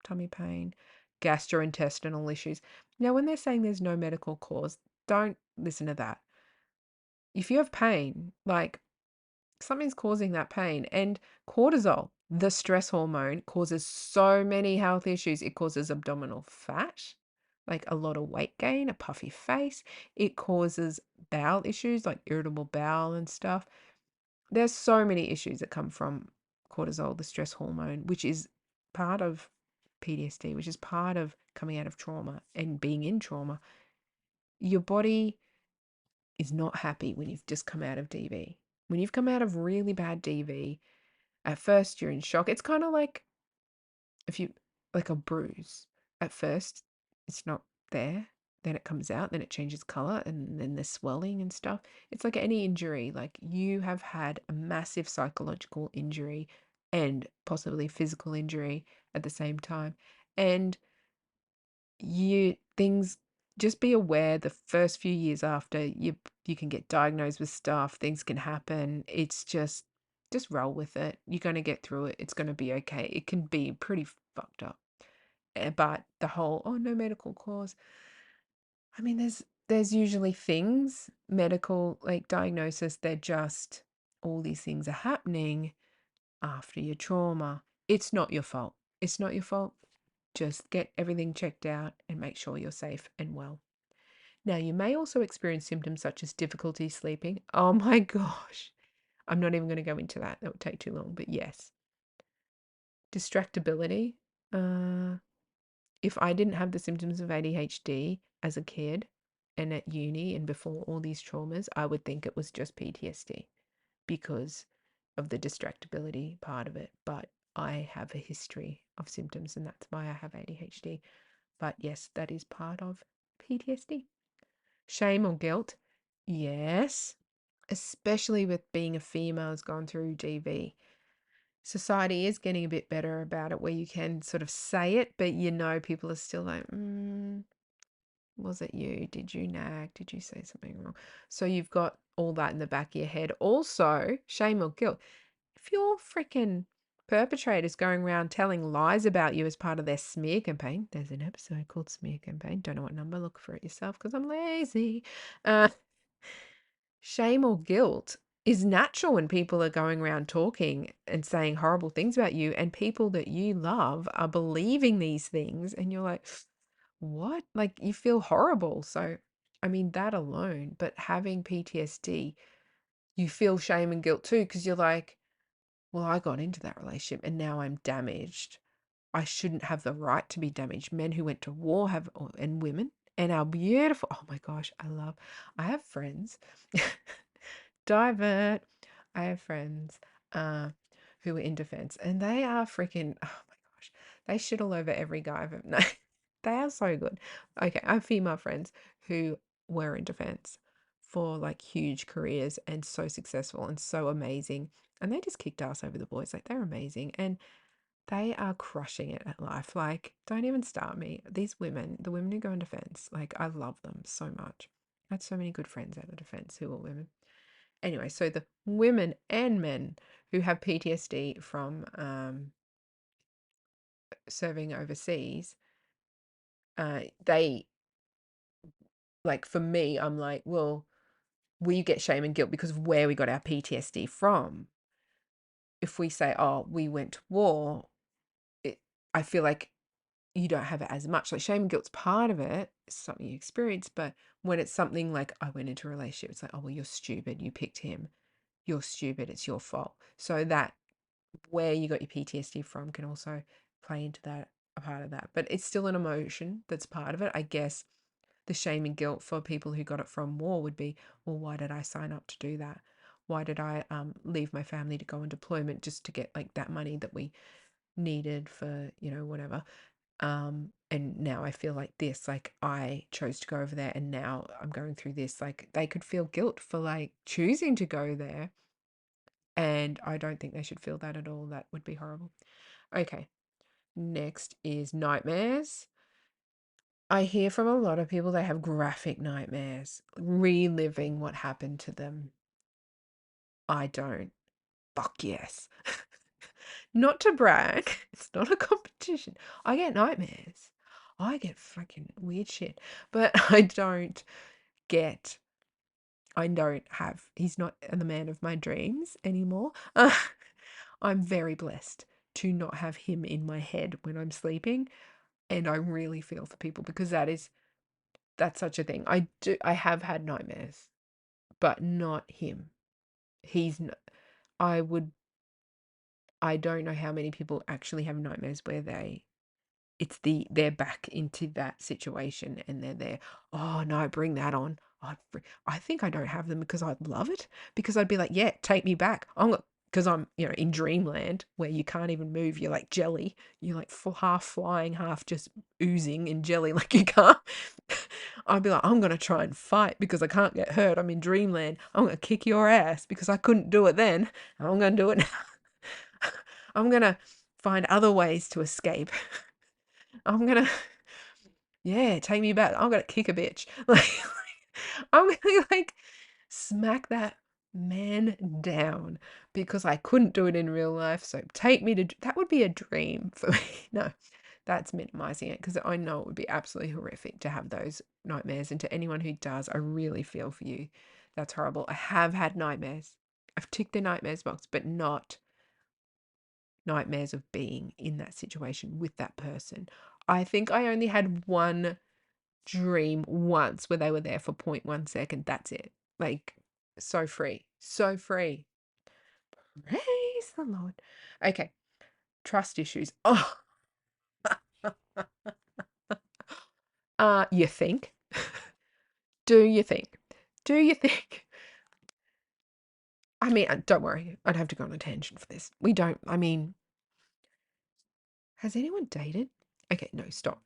tummy pain, gastrointestinal issues. Now, when they're saying there's no medical cause, don't listen to that. If you have pain, like something's causing that pain, and cortisol, the stress hormone, causes so many health issues. It causes abdominal fat, like a lot of weight gain, a puffy face. It causes bowel issues like irritable bowel and stuff. There's so many issues that come from cortisol, the stress hormone, which is part of PTSD, which is part of coming out of trauma and being in trauma. your body is not happy when you've just come out of DV. When you've come out of really bad DV, at first you're in shock. It's kind of like if you like a bruise. At first, it's not there. Then it comes out, then it changes color, and then there's swelling and stuff. It's like any injury. Like you have had a massive psychological injury and possibly physical injury at the same time. And you things just be aware the first few years after you can get diagnosed with stuff, things can happen. It's just roll with it. You're going to get through it. It's going to be okay. It can be pretty fucked up. But the whole, oh, no medical cause. I mean, there's usually things, medical like diagnosis, they're just all these things are happening after your trauma. It's not your fault. It's not your fault. Just get everything checked out and make sure you're safe and well. Now, you may also experience symptoms such as difficulty sleeping. Oh my gosh. I'm not even going to go into that. That would take too long. But yes, distractibility. Uh, if I didn't have the symptoms of ADHD as a kid and at uni and before all these traumas, I would think it was just PTSD because of the distractibility part of it. But I have a history of symptoms and that's why I have ADHD. But yes, that is part of PTSD. Shame or guilt? Yes, especially with being a female who's gone through DV. Society is getting a bit better about it where you can sort of say it, but people are still like, was it you? Did you nag? Did you say something wrong? So you've got all that in the back of your head. Also, shame or guilt. If your freaking perpetrators going around telling lies about you as part of their smear campaign, there's an episode called Smear Campaign. Don't know what number, look for it yourself because I'm lazy. Uh, Shame or guilt is natural when people are going around talking and saying horrible things about you, and people that you love are believing these things, and you're like, what? Like, you feel horrible. So, I mean, that alone, but having PTSD, you feel shame and guilt too, because you're like, well, I got into that relationship and now I'm damaged. I shouldn't have the right to be damaged. Men who went to war have, and women, and our beautiful, oh my gosh, I have friends. Divert. I have friends who are in defense and they are freaking, oh my gosh, they shit all over every guy I've ever known. They are so good. Okay, I have female friends who were in defense for like huge careers and so successful and so amazing. And they just kicked ass over the boys. Like they're amazing. And they are crushing it at life. Like, don't even start me. These women, the women who go in defense, like I love them so much. I had so many good friends out of defense who were women. Anyway, so the women and men who have PTSD from serving overseas, they, like for me, I'm like, well, we get shame and guilt because of where we got our PTSD from. If we say, oh, we went to war, I feel like you don't have it as much. Like shame and guilt's part of it, it's something you experience, but when it's something like I went into a relationship, it's like, oh, well, you're stupid, you picked him, you're stupid, it's your fault. So that where you got your PTSD from can also play into that, a part of that. But it's still an emotion that's part of it. I guess the shame and guilt for people who got it from war would be, well, why did I sign up to do that? Why did I leave my family to go on deployment just to get like that money that we needed for, whatever. And now I feel like this, like I chose to go over there and now I'm going through this. Like they could feel guilt for like choosing to go there. And I don't think they should feel that at all. That would be horrible. Okay. Next is nightmares. I hear from a lot of people they have graphic nightmares, reliving what happened to them. I don't. Fuck yes. Not to brag, it's not a competition. I get nightmares. I get fucking weird shit, but get, I don't have, he's not the man of my dreams anymore. I'm very blessed to not have him in my head when I'm sleeping. And I really feel for people because that's such a thing. I have had nightmares, but not him. He's, I would, I don't know how many people actually have nightmares where they they're back into that situation and they're there. Oh no, bring that on. I think I don't have them because I'd love it, because I'd be like, yeah, take me back. Because I'm, in dreamland where you can't even move. You're like jelly. You're like half flying, half just oozing in jelly. Like you can't. I'd be like, I'm going to try and fight because I can't get hurt. I'm in dreamland. I'm going to kick your ass because I couldn't do it then. I'm going to do it now. I'm going to find other ways to escape. I'm going to, yeah, take me back. I'm going to kick a bitch. Like, I'm going to like smack that man down because I couldn't do it in real life. So take me to, that would be a dream for me. No, that's minimizing it because I know it would be absolutely horrific to have those nightmares. And to anyone who does, I really feel for you. That's horrible. I have had nightmares. I've ticked the nightmares box, but not nightmares of being in that situation with that person. I think I only had one dream once where they were there for 0.1 second. That's it. Like, so free. So free. Praise the Lord. Okay. Trust issues. Oh, you think? Do you think? Do you think? I mean, don't worry. I'd have to go on a tangent for this. We don't, I mean, has anyone dated? Okay, no, stop.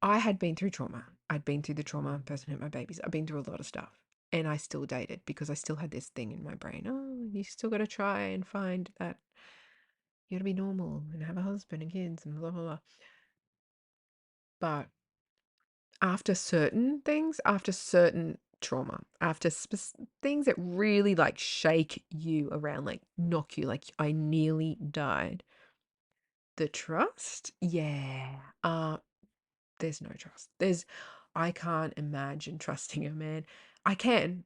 I had been through trauma. I'd been through the trauma, person hurt my babies. I've been through a lot of stuff. And I still dated because I still had this thing in my brain. Oh, you still got to try and find that you got to be normal and have a husband and kids and blah, blah, blah. But after certain things, after certain trauma, after things that really like shake you around, like knock you, like I nearly died. The trust? Yeah. There's no trust. I can't imagine trusting a man. I can.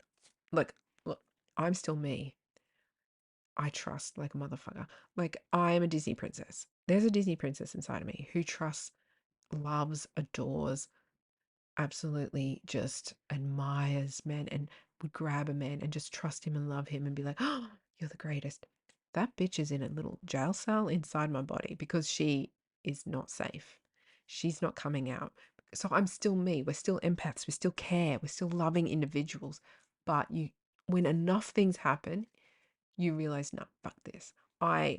Like, look, I'm still me. I trust like a motherfucker. Like, I am a Disney princess. There's a Disney princess inside of me who trusts, loves, adores, absolutely just admires men and would grab a man and just trust him and love him and be like, oh, you're the greatest. That bitch is in a little jail cell inside my body because she is not safe. She's not coming out. So I'm still me. We're still empaths. We still care. We're still loving individuals. But when enough things happen, you realize, no, fuck this. I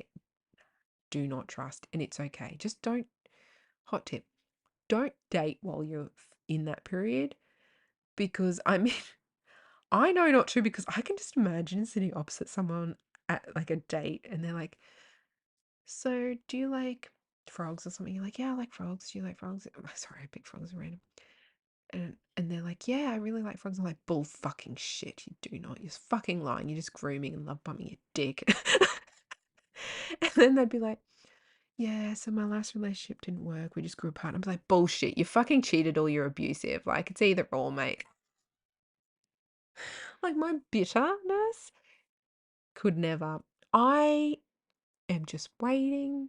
do not trust, and it's okay. Just don't, hot tip, don't date while you're in that period, because I mean, I know not to, because I can just imagine sitting opposite someone at like a date and they're like, so do you like frogs or something? You're like, yeah, I like frogs. Do you like frogs? Sorry, I picked frogs at random. And they're like, yeah, I really like frogs. I'm like, bull fucking shit, you do not. You're just fucking lying. You're just grooming and love bumming your dick. And then they'd be like, yeah, so my last relationship didn't work. We just grew apart. I'm like, bullshit. You fucking cheated or you're abusive. Like, it's either or, mate. Like, my bitterness could never. I am just waiting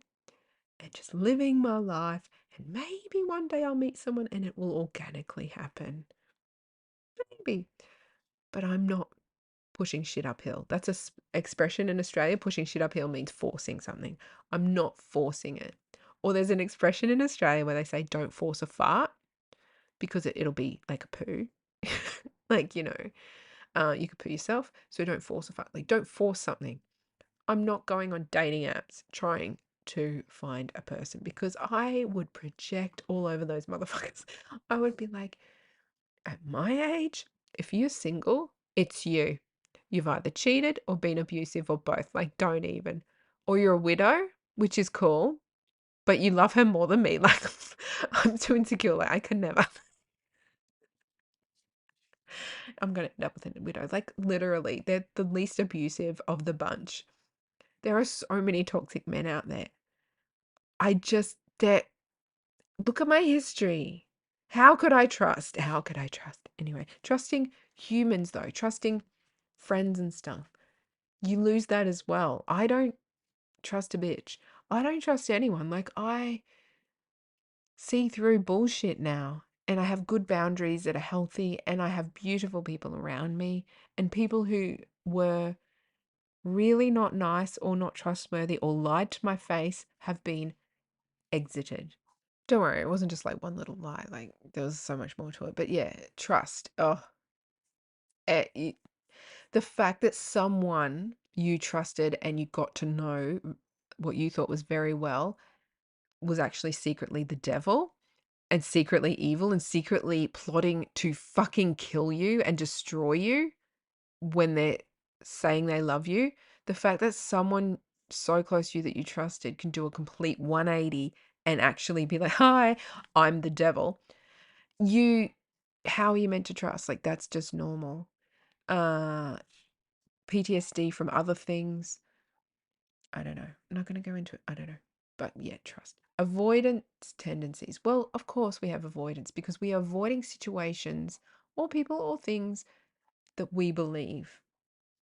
and just living my life. And maybe one day I'll meet someone and it will organically happen. Maybe. But I'm not pushing shit uphill. That's a expression in Australia. Pushing shit uphill means forcing something. I'm not forcing it. Or there's an expression in Australia where they say, don't force a fart, because it'll be like a poo. Like, you could poo yourself. So don't force a fart. Like, don't force something. I'm not going on dating apps trying to find a person because I would project all over those motherfuckers. I would be like, at my age, if you're single, it's you. You've either cheated or been abusive or both. Like, don't even. Or you're a widow, which is cool, but you love her more than me. Like, I'm too insecure. Like, I can never. I'm going to end up with a widow. Like, literally, they're the least abusive of the bunch. There are so many toxic men out there. Look at my history. How could I trust? How could I trust? Anyway, trusting humans, though, trusting friends and stuff, you lose that as well. I don't trust a bitch. I don't trust anyone. Like, I see through bullshit now. And I have good boundaries that are healthy. And I have beautiful people around me. And people who were really not nice or not trustworthy or lied to my face have been exited. Don't worry, it wasn't just like one little lie. Like there was so much more to it. But yeah, trust. Oh, eh, y- the fact that someone you trusted and you got to know what you thought was very well was actually secretly the devil and secretly evil and secretly plotting to fucking kill you and destroy you when they're saying they love you. The fact that someone so close to you that you trusted can do a complete 180 and actually be like, hi, I'm the devil. You, how are you meant to trust? Like, that's just normal. Uh, PTSD from other things. I don't know. I'm not going to go into it. I don't know. But yeah, trust. Avoidance tendencies. Well, of course we have avoidance because we are avoiding situations or people or things that we believe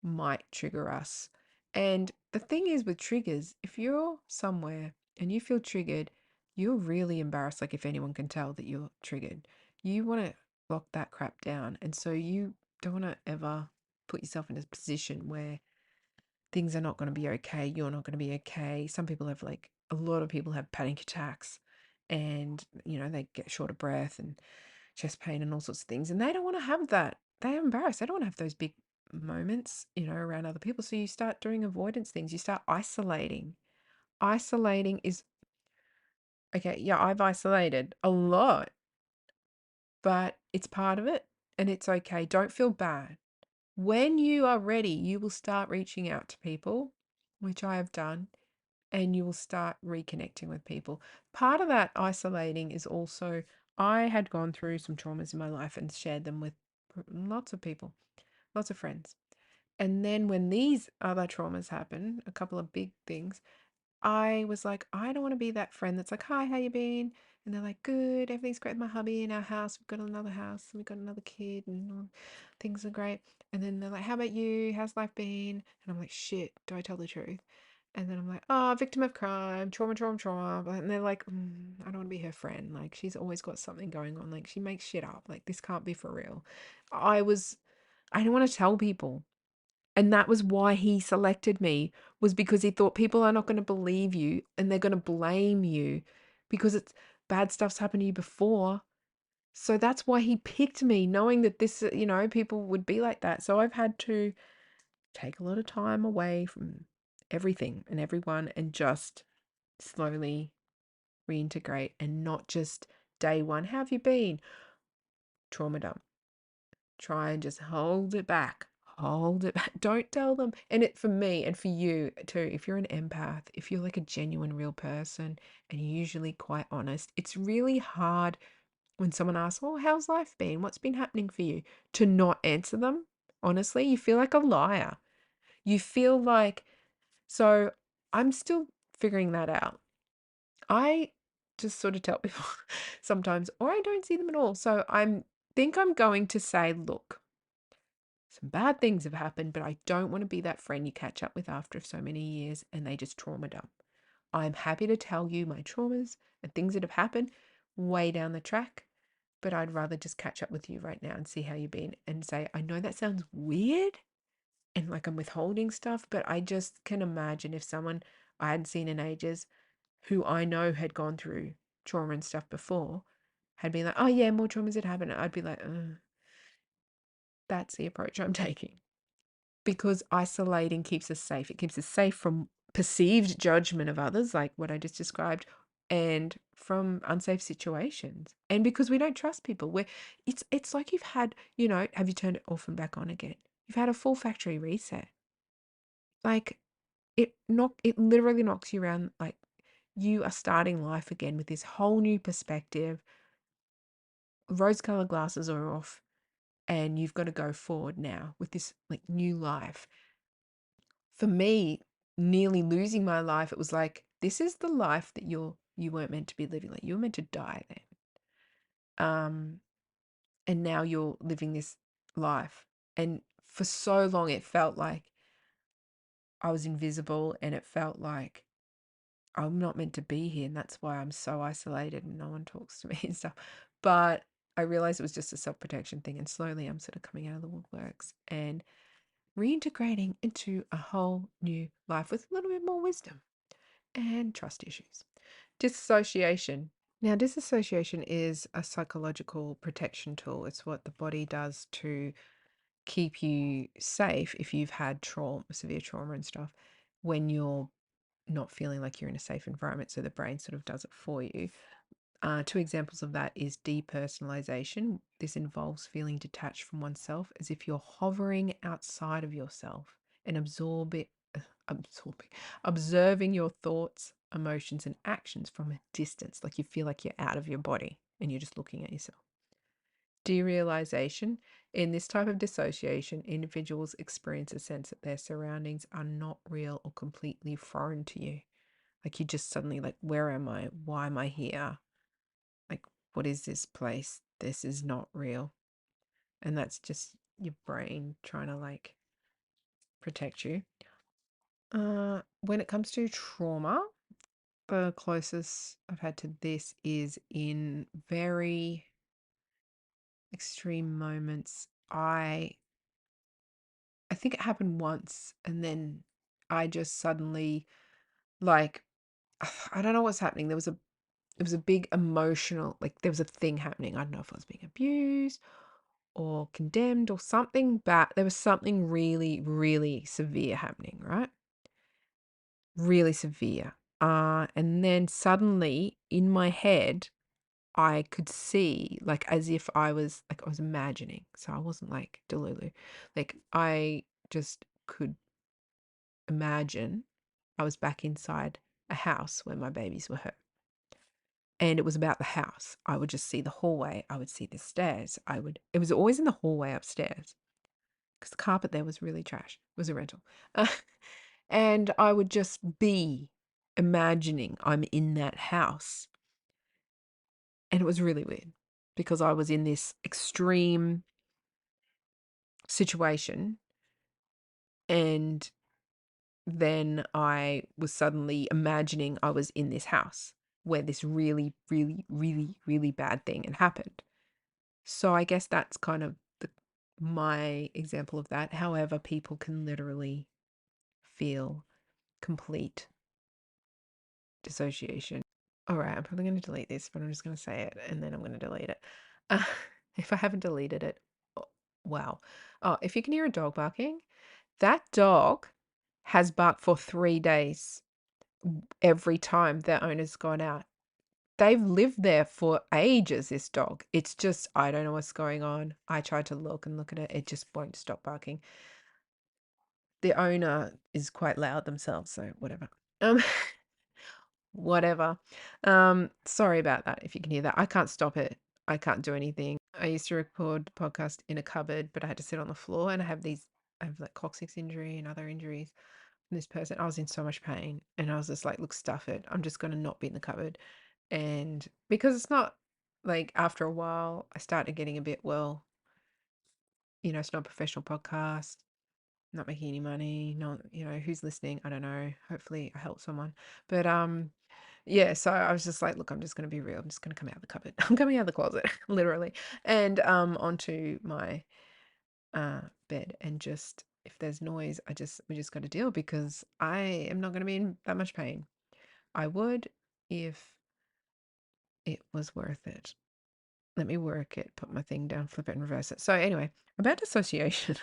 might trigger us. And the thing is with triggers, if you're somewhere and you feel triggered, you're really embarrassed. Like if anyone can tell that you're triggered, you want to lock that crap down. And so you don't want to ever put yourself in a position where things are not going to be okay. You're not going to be okay. Some people have like a lot of people have panic attacks and, they get short of breath and chest pain and all sorts of things. And they don't want to have that. They're embarrassed. They don't want to have those big moments, around other people. So you start doing avoidance things. You start isolating. Isolating is okay. Yeah, I've isolated a lot, but it's part of it and it's okay. Don't feel bad. When you are ready, you will start reaching out to people, which I have done, and you will start reconnecting with people. Part of that isolating is also, I had gone through some traumas in my life and shared them with lots of people, lots of friends. And then when these other traumas happen, a couple of big things, I was like, I don't want to be that friend that's like, hi, how you been? And they're like, good, everything's great with my hubby in our house. We've got another house and we've got another kid and things are great. And then they're like, how about you? How's life been? And I'm like, shit, do I tell the truth? And then I'm like, oh, victim of crime, trauma, trauma, trauma. And they're like, I don't want to be her friend. Like, she's always got something going on. Like, she makes shit up. Like, this can't be for real. I didn't want to tell people. And that was why he selected me, was because he thought people are not going to believe you and they're going to blame you because it's bad stuff's happened to you before. So that's why he picked me, knowing that this, people would be like that. So I've had to take a lot of time away from everything and everyone and just slowly reintegrate and not just day one. How have you been? Trauma dump. Try and just hold it back. Hold it back. Don't tell them. And it for me and for you too, if you're an empath, if you're like a genuine real person and you're usually quite honest, it's really hard when someone asks, oh, how's life been? What's been happening for you? To not answer them. Honestly, you feel like a liar. You feel like, so I'm still figuring that out. I just sort of tell people sometimes, or I don't see them at all. So I'm going to say, look, some bad things have happened, but I don't want to be that friend you catch up with after so many years and they just trauma dump. I'm happy to tell you my traumas and things that have happened way down the track, but I'd rather just catch up with you right now and see how you've been and say, I know that sounds weird and like I'm withholding stuff, but I just can imagine if someone I hadn't seen in ages who I know had gone through trauma and stuff before had been like, oh yeah, more traumas had happened. I'd be like, that's the approach I'm taking. Because isolating keeps us safe. It keeps us safe from perceived judgment of others, like what I just described, and from unsafe situations. And because we don't trust people, where it's like you've had, have you turned it off and back on again? You've had a full factory reset. Like it literally knocks you around. Like you are starting life again with this whole new perspective. Rose-colored glasses are off, and you've got to go forward now with this like new life. For me, nearly losing my life, it was like, this is the life that you weren't meant to be living. Like you were meant to die then. And now you're living this life. And for so long it felt like I was invisible and it felt like I'm not meant to be here. And that's why I'm so isolated and no one talks to me and stuff. But I realized it was just a self-protection thing. And slowly I'm sort of coming out of the woodworks and reintegrating into a whole new life with a little bit more wisdom and trust issues. Dissociation. Now, disassociation is a psychological protection tool. It's what the body does to keep you safe if you've had trauma, severe trauma and stuff, when you're not feeling like you're in a safe environment. So the brain sort of does it for you. Two examples of that is depersonalization. This involves feeling detached from oneself, as if you're hovering outside of yourself and absorbing, observing your thoughts, emotions, and actions from a distance. Like you feel like you're out of your body and you're just looking at yourself. Derealization. In this type of dissociation, individuals experience a sense that their surroundings are not real or completely foreign to you. Like you just suddenly like, where am I? Why am I here? Like, what is this place? This is not real. And that's just your brain trying to like protect you. When it comes to trauma, the closest I've had to this is in very extreme moments. I think it happened once and then I just suddenly like I don't know what's happening. It was a big emotional, like there was a thing happening. I don't know if I was being abused or condemned or something bad. There was something really, really severe happening, right? Really severe. And then suddenly in my head, I could see like as if I was imagining. So I wasn't like Delulu. Like I just could imagine I was back inside a house where my babies were hurt. And it was about the house. I would just see the hallway. I would see the stairs. It was always in the hallway upstairs because the carpet there was really trash. It was a rental. Uh, and I would just be imagining I'm in that house. And it was really weird because I was in this extreme situation and then I was suddenly imagining I was in this house where this really, really, really, really bad thing had happened. So I guess that's kind of my example of that. However, people can literally feel complete dissociation. All right, I'm probably going to delete this, but I'm just going to say it and then I'm going to delete it. Uh, if I haven't deleted it, oh, wow. Oh, if you can hear a dog barking, that dog has barked for 3 days every time their owner's gone out. They've lived there for ages, this dog. It's just, I don't know what's going on. I tried to look and look at it. It just won't stop barking. The owner is quite loud themselves, so whatever. Um, whatever. Sorry about that if you can hear that. I can't stop it. I can't do anything. I used to record the podcast in a cupboard, but I had to sit on the floor and I have like coccyx injury and other injuries. And this person, I was in so much pain and I was just like, look, stuff it. I'm just going to not be in the cupboard. And because it's not like after a while, I started getting a bit, well, it's not a professional podcast, not making any money, not, who's listening? I don't know. Hopefully I help someone. But yeah, so I was just like, look, I'm just gonna be real. I'm just gonna come out of the cupboard. I'm coming out of the closet, literally. And onto my bed and just if there's noise, we just gotta deal because I am not gonna be in that much pain. I would if it was worth it. Let me work it, put my thing down, flip it and reverse it. So anyway, about dissociation.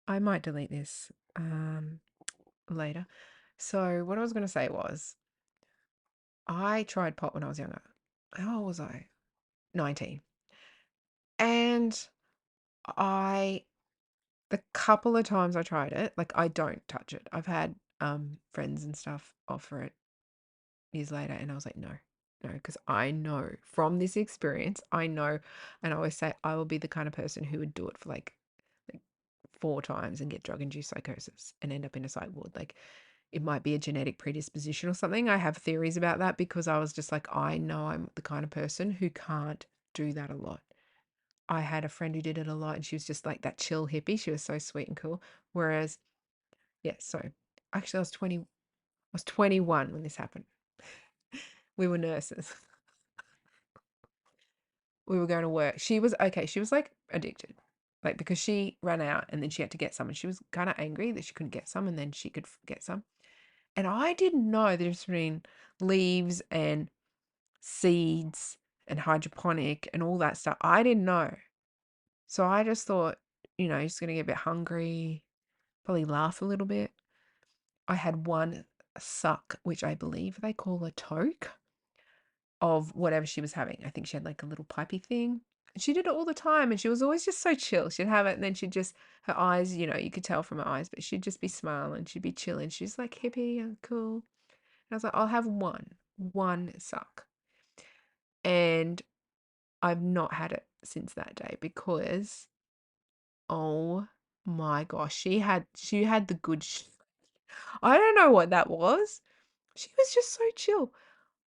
I might delete this later. So what I was going to say was I tried pot when I was younger. How old was I? 19. And I the couple of times I tried it, like I don't touch it. I've had friends and stuff offer it years later and I was like, no. No, because I know from this experience, I know, and I always say I will be the kind of person who would do it for like 4 times and get drug-induced psychosis and end up in a psych ward. Like it might be a genetic predisposition or something. I have theories about that because I was just like, I know I'm the kind of person who can't do that a lot. I had a friend who did it a lot and she was just like that chill hippie. She was so sweet and cool. Whereas, yeah, so actually I was 21 when this happened. We were nurses. We were going to work. She was okay. She was like addicted, like because she ran out and then she had to get some, and she was kind of angry that she couldn't get some, and then she could get some. And I didn't know the difference between leaves and seeds and hydroponic and all that stuff. I didn't know. So I just thought, he's going to get a bit hungry, probably laugh a little bit. I had one suck, which I believe they call a toke, of whatever she was having. I think she had like a little pipey thing. And she did it all the time, and she was always just so chill. She'd have it, and then she'd just, her eyes, you could tell from her eyes, but she'd just be smiling. She'd be chilling. She's like hippie and cool. And I was like, I'll have one suck. And I've not had it since that day because, oh my gosh, she had the good. I don't know what that was. She was just so chill.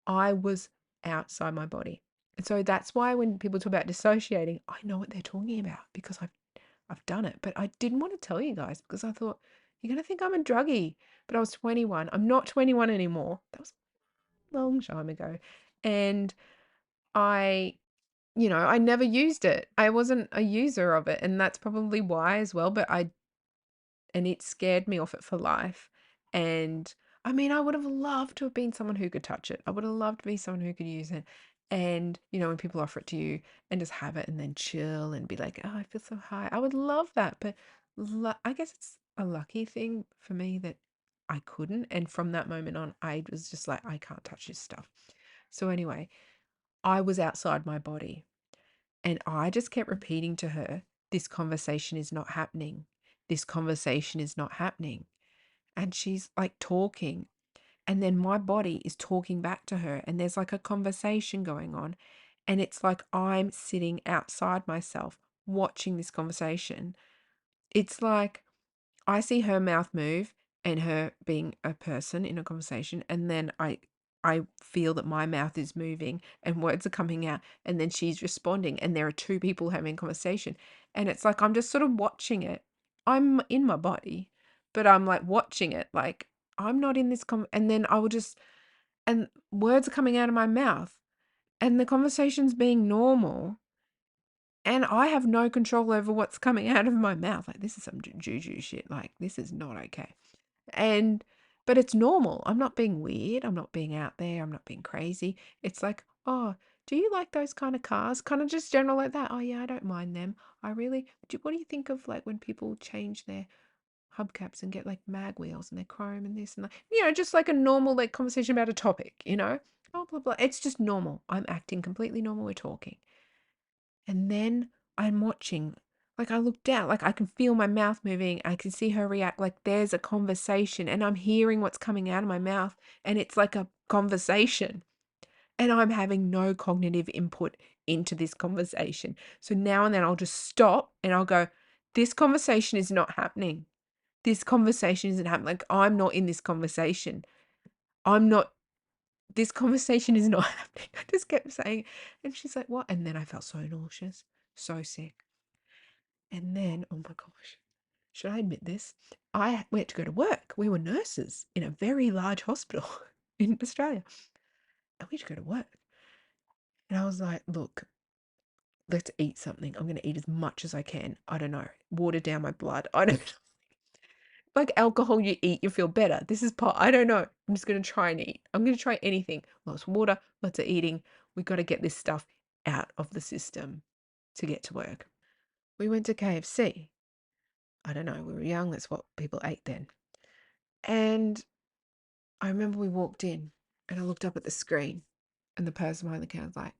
I was outside my body. And so that's why when people talk about dissociating, I know what they're talking about because I've done it. But I didn't want to tell you guys because I thought you're gonna think I'm a druggie. But I was 21. I'm not 21 anymore. That was a long time ago. And I, I never used it. I wasn't a user of it. And that's probably why as well. But and it scared me off it for life. And I mean, I would have loved to have been someone who could touch it. I would have loved to be someone who could use it. And, when people offer it to you and just have it and then chill and be like, oh, I feel so high. I would love that. But I guess it's a lucky thing for me that I couldn't. And from that moment on, I was just like, I can't touch this stuff. So anyway, I was outside my body. And I just kept repeating to her, this conversation is not happening. This conversation is not happening. And she's like talking. And then my body is talking back to her. And there's like a conversation going on. And it's like I'm sitting outside myself watching this conversation. It's like I see her mouth move and her being a person in a conversation, and then I feel that my mouth is moving and words are coming out, and then she's responding, and there are two people having a conversation, and it's like I'm just sort of watching it. I'm in my body, but I'm like watching it, like I'm not in this and then I will just, and words are coming out of my mouth, and the conversation's being normal, and I have no control over what's coming out of my mouth. Like, this is some juju shit. Like, this is not okay. And, but it's normal. I'm not being weird. I'm not being out there. I'm not being crazy. It's like, oh, do you like those kind of cars? Kind of just general like that. Oh, yeah, I don't mind them. What do you think of like when people change their hubcaps and get like mag wheels and their chrome and this and that? Just like a normal like conversation about a topic. Oh, blah, blah. It's just normal. I'm acting completely normal. We're talking. And then I'm watching, like I look down, like I can feel my mouth moving. I can see her react, like there's a conversation and I'm hearing what's coming out of my mouth and it's like a conversation and I'm having no cognitive input into this conversation. So now and then I'll just stop and I'll go, this conversation is not happening. This conversation isn't happening. Like I'm not in this conversation. I'm not this conversation is not happening. I just kept saying, and she's like, what? And then I felt so nauseous, so sick. And then, oh my gosh, should I admit this? I went to go to work. We were nurses in a very large hospital in Australia. And we had to go to work. And I was like, look, let's eat something. I'm going to eat as much as I can. I don't know. Water down my blood. I don't know. Like alcohol you eat, you feel better. This is part, I don't know. I'm just going to try and eat. I'm going to try anything. Lots of water, lots of eating. We got to get this stuff out of the system to get to work. We went to KFC. I don't know. We were young. That's what people ate then. And I remember we walked in and I looked up at the screen and the person behind the counter was like,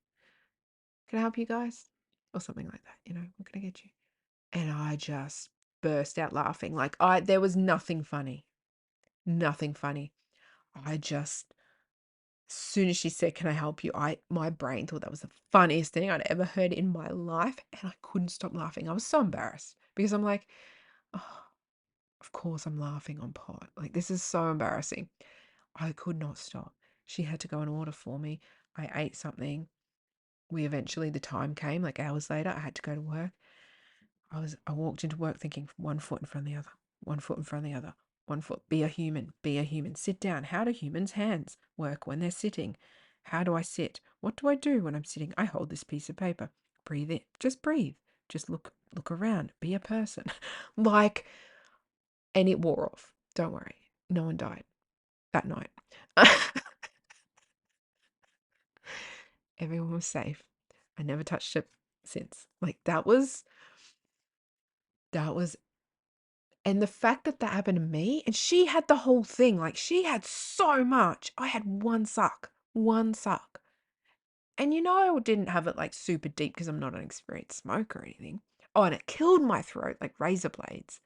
can I help you guys? Or something like that. What can I get you? And I just burst out laughing. Like there was nothing funny. Nothing funny. I just, as soon as she said, can I help you? My brain thought that was the funniest thing I'd ever heard in my life. And I couldn't stop laughing. I was so embarrassed because I'm like, oh, of course I'm laughing on pot. Like, this is so embarrassing. I could not stop. She had to go and order for me. I ate something. The time came, like hours later, I had to go to work. I walked into work thinking one foot in front of the other, one foot in front of the other, one foot. Be a human, be a human. Sit down. How do humans' hands work when they're sitting? How do I sit? What do I do when I'm sitting? I hold this piece of paper. Breathe in. Just breathe. Just look around. Be a person. Like, and it wore off. Don't worry. No one died that night. Everyone was safe. I never touched it since. Like that was, and the fact that that happened to me, and she had the whole thing, like she had so much. I had one suck, one suck. And I didn't have it like super deep because I'm not an experienced smoker or anything. Oh, and it killed my throat like razor blades.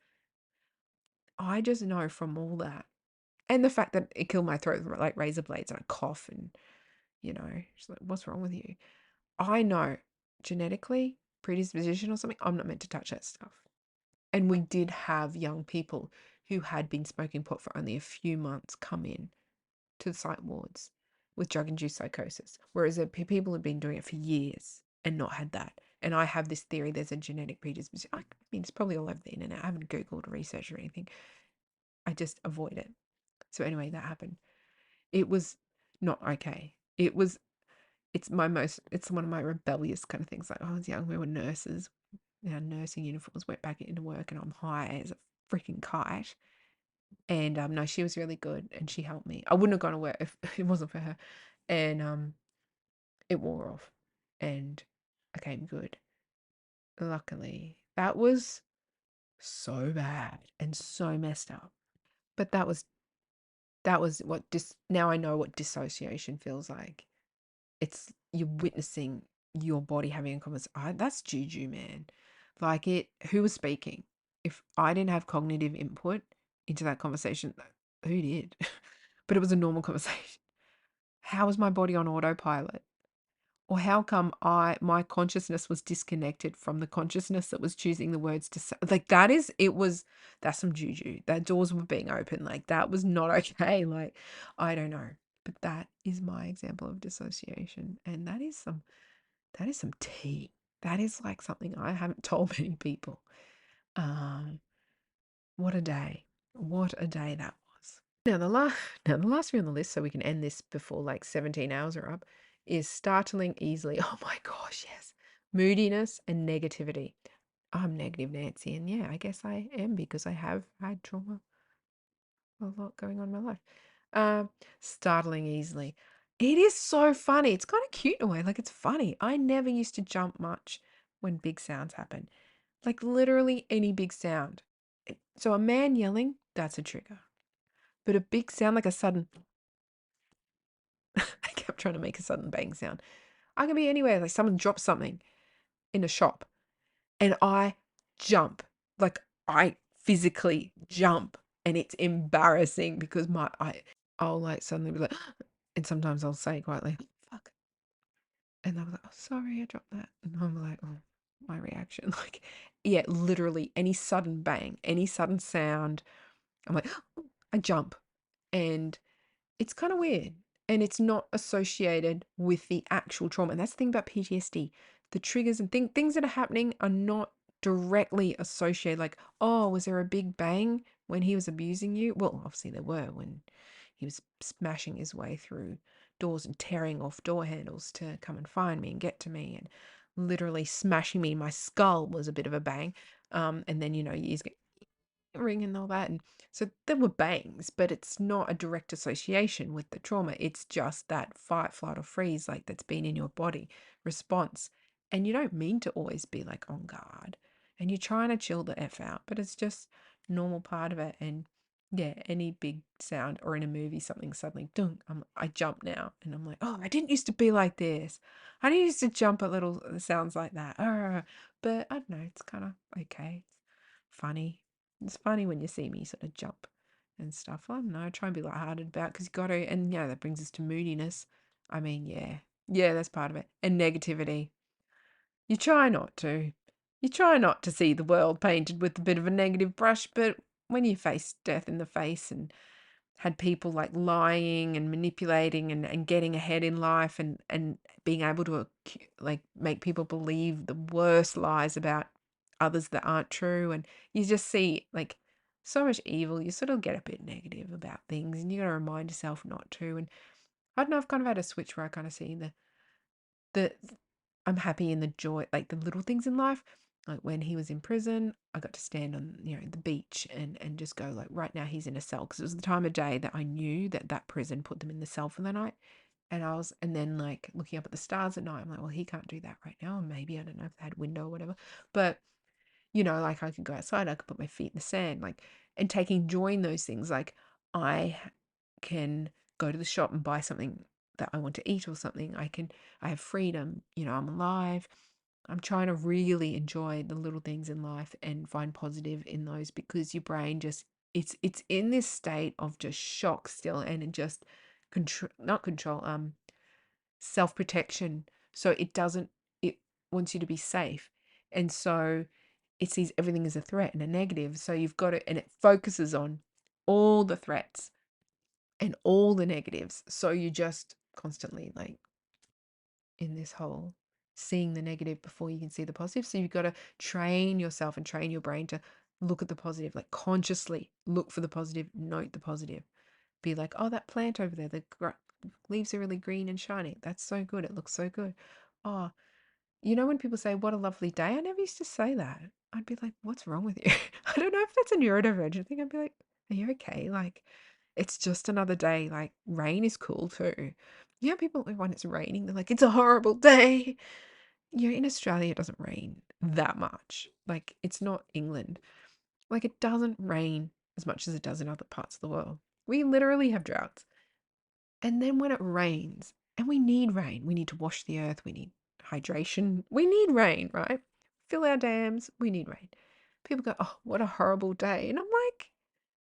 I just know from all that. And the fact that it killed my throat with like razor blades and I cough and, she's like, what's wrong with you? I know genetically, predisposition or something, I'm not meant to touch that stuff. And we did have young people who had been smoking pot for only a few months come in to the psych wards with drug-induced psychosis, whereas people had been doing it for years and not had that. And I have this theory there's a genetic predisposition. I mean, it's probably all over the internet. I haven't Googled or researched or anything. I just avoid it. So anyway, that happened. It was not okay. It's one of my rebellious kind of things. Like, I was young, we were nurses. Our nursing uniforms, went back into work and I'm high as a freaking kite. And no, she was really good and she helped me. I wouldn't have gone to work if it wasn't for her. And it wore off and I came good. Luckily. That was so bad and so messed up. But that was what now I know what dissociation feels like. It's you're witnessing your body having a conversation. That's juju, man. Like who was speaking? If I didn't have cognitive input into that conversation, who did? But it was a normal conversation. How was my body on autopilot? Or how come my consciousness was disconnected from the consciousness that was choosing the words to say? Like that's some juju. That doors were being open. Like that was not okay. Like, I don't know. But that is my example of dissociation. And that is some tea. That is like something I haven't told many people. Um, what a day. What a day that was. Now the last few on the list, so we can end this before like 17 hours are up, is startling easily. Oh my gosh, yes. Moodiness and negativity. I'm negative Nancy, and yeah, I guess I am because I have had trauma, a lot going on in my life. Startling easily. It is so funny. It's kind of cute in a way. Like it's funny. I never used to jump much when big sounds happen. Like literally any big sound. So a man yelling, that's a trigger. But a big sound like a sudden I kept trying to make a sudden bang sound. I can be anywhere, like someone drops something in a shop and I jump. Like I physically jump and it's embarrassing because I'll like suddenly be like, and sometimes I'll say quietly, fuck. And they'll be like, oh, sorry, I dropped that. And I'm like, oh, my reaction. Like, yeah, literally any sudden bang, any sudden sound, I'm like, I jump. And it's kind of weird. And it's not associated with the actual trauma. And that's the thing about PTSD. The triggers and things that are happening are not directly associated. Like, oh, was there a big bang when he was abusing you? Well, obviously there were when he was smashing his way through doors and tearing off door handles to come and find me and get to me and literally smashing me in my skull was a bit of a bang. And then, years ring and all that. And so there were bangs, but it's not a direct association with the trauma. It's just that fight, flight, or freeze, like that's been in your body response. And you don't mean to always be like on guard. And you're trying to chill the F out, but it's just normal part of it. And yeah, any big sound or in a movie, something suddenly, dunk, I jump now. And I'm like, oh, I didn't used to be like this. I didn't used to jump at little sounds like that. But I don't know, it's kind of okay. It's funny. It's funny when you see me sort of jump and stuff. I don't know. I try and be lighthearted about because you got to, and yeah, that brings us to moodiness. I mean, yeah, that's part of it. And negativity. You try not to. You try not to see the world painted with a bit of a negative brush, but when you face death in the face and had people like lying and manipulating and getting ahead in life and being able to like make people believe the worst lies about others that aren't true, and you just see like so much evil, you sort of get a bit negative about things and you got to remind yourself not to. And I don't know, I've kind of had a switch where I kind of see the I'm happy in the joy, like the little things in life. Like when he was in prison, I got to stand on, the beach and just go like, right now he's in a cell because it was the time of day that I knew that prison put them in the cell for the night. And then like looking up at the stars at night, I'm like, well, he can't do that right now. And maybe, I don't know if they had window or whatever. But, like I could go outside, I could put my feet in the sand, like, and taking joy in those things. Like I can go to the shop and buy something that I want to eat or something. I have freedom, I'm alive. I'm trying to really enjoy the little things in life and find positive in those, because your brain just, it's in this state of just shock still, and it just not control, self-protection. So it wants you to be safe. And so it sees everything as a threat and a negative. So you've got to, and it focuses on all the threats and all the negatives. So you just constantly like in this whole seeing the negative before you can see the positive. So you've got to train yourself and train your brain to look at the positive, like consciously look for the positive, note the positive. Be like, oh, that plant over there, the leaves are really green and shiny. That's so good. It looks so good. Oh, when people say, what a lovely day, I never used to say that. I'd be like, what's wrong with you? I don't know if that's a neurodivergent thing. I'd be like, are you okay? Like, it's just another day. Like, rain is cool too. People, when it's raining, they're like, it's a horrible day. In Australia, it doesn't rain that much. Like, it's not England. Like, it doesn't rain as much as it does in other parts of the world. We literally have droughts. And then when it rains, and we need rain, we need to wash the earth, we need hydration, we need rain, right? Fill our dams, we need rain. People go, oh, what a horrible day. And I'm like,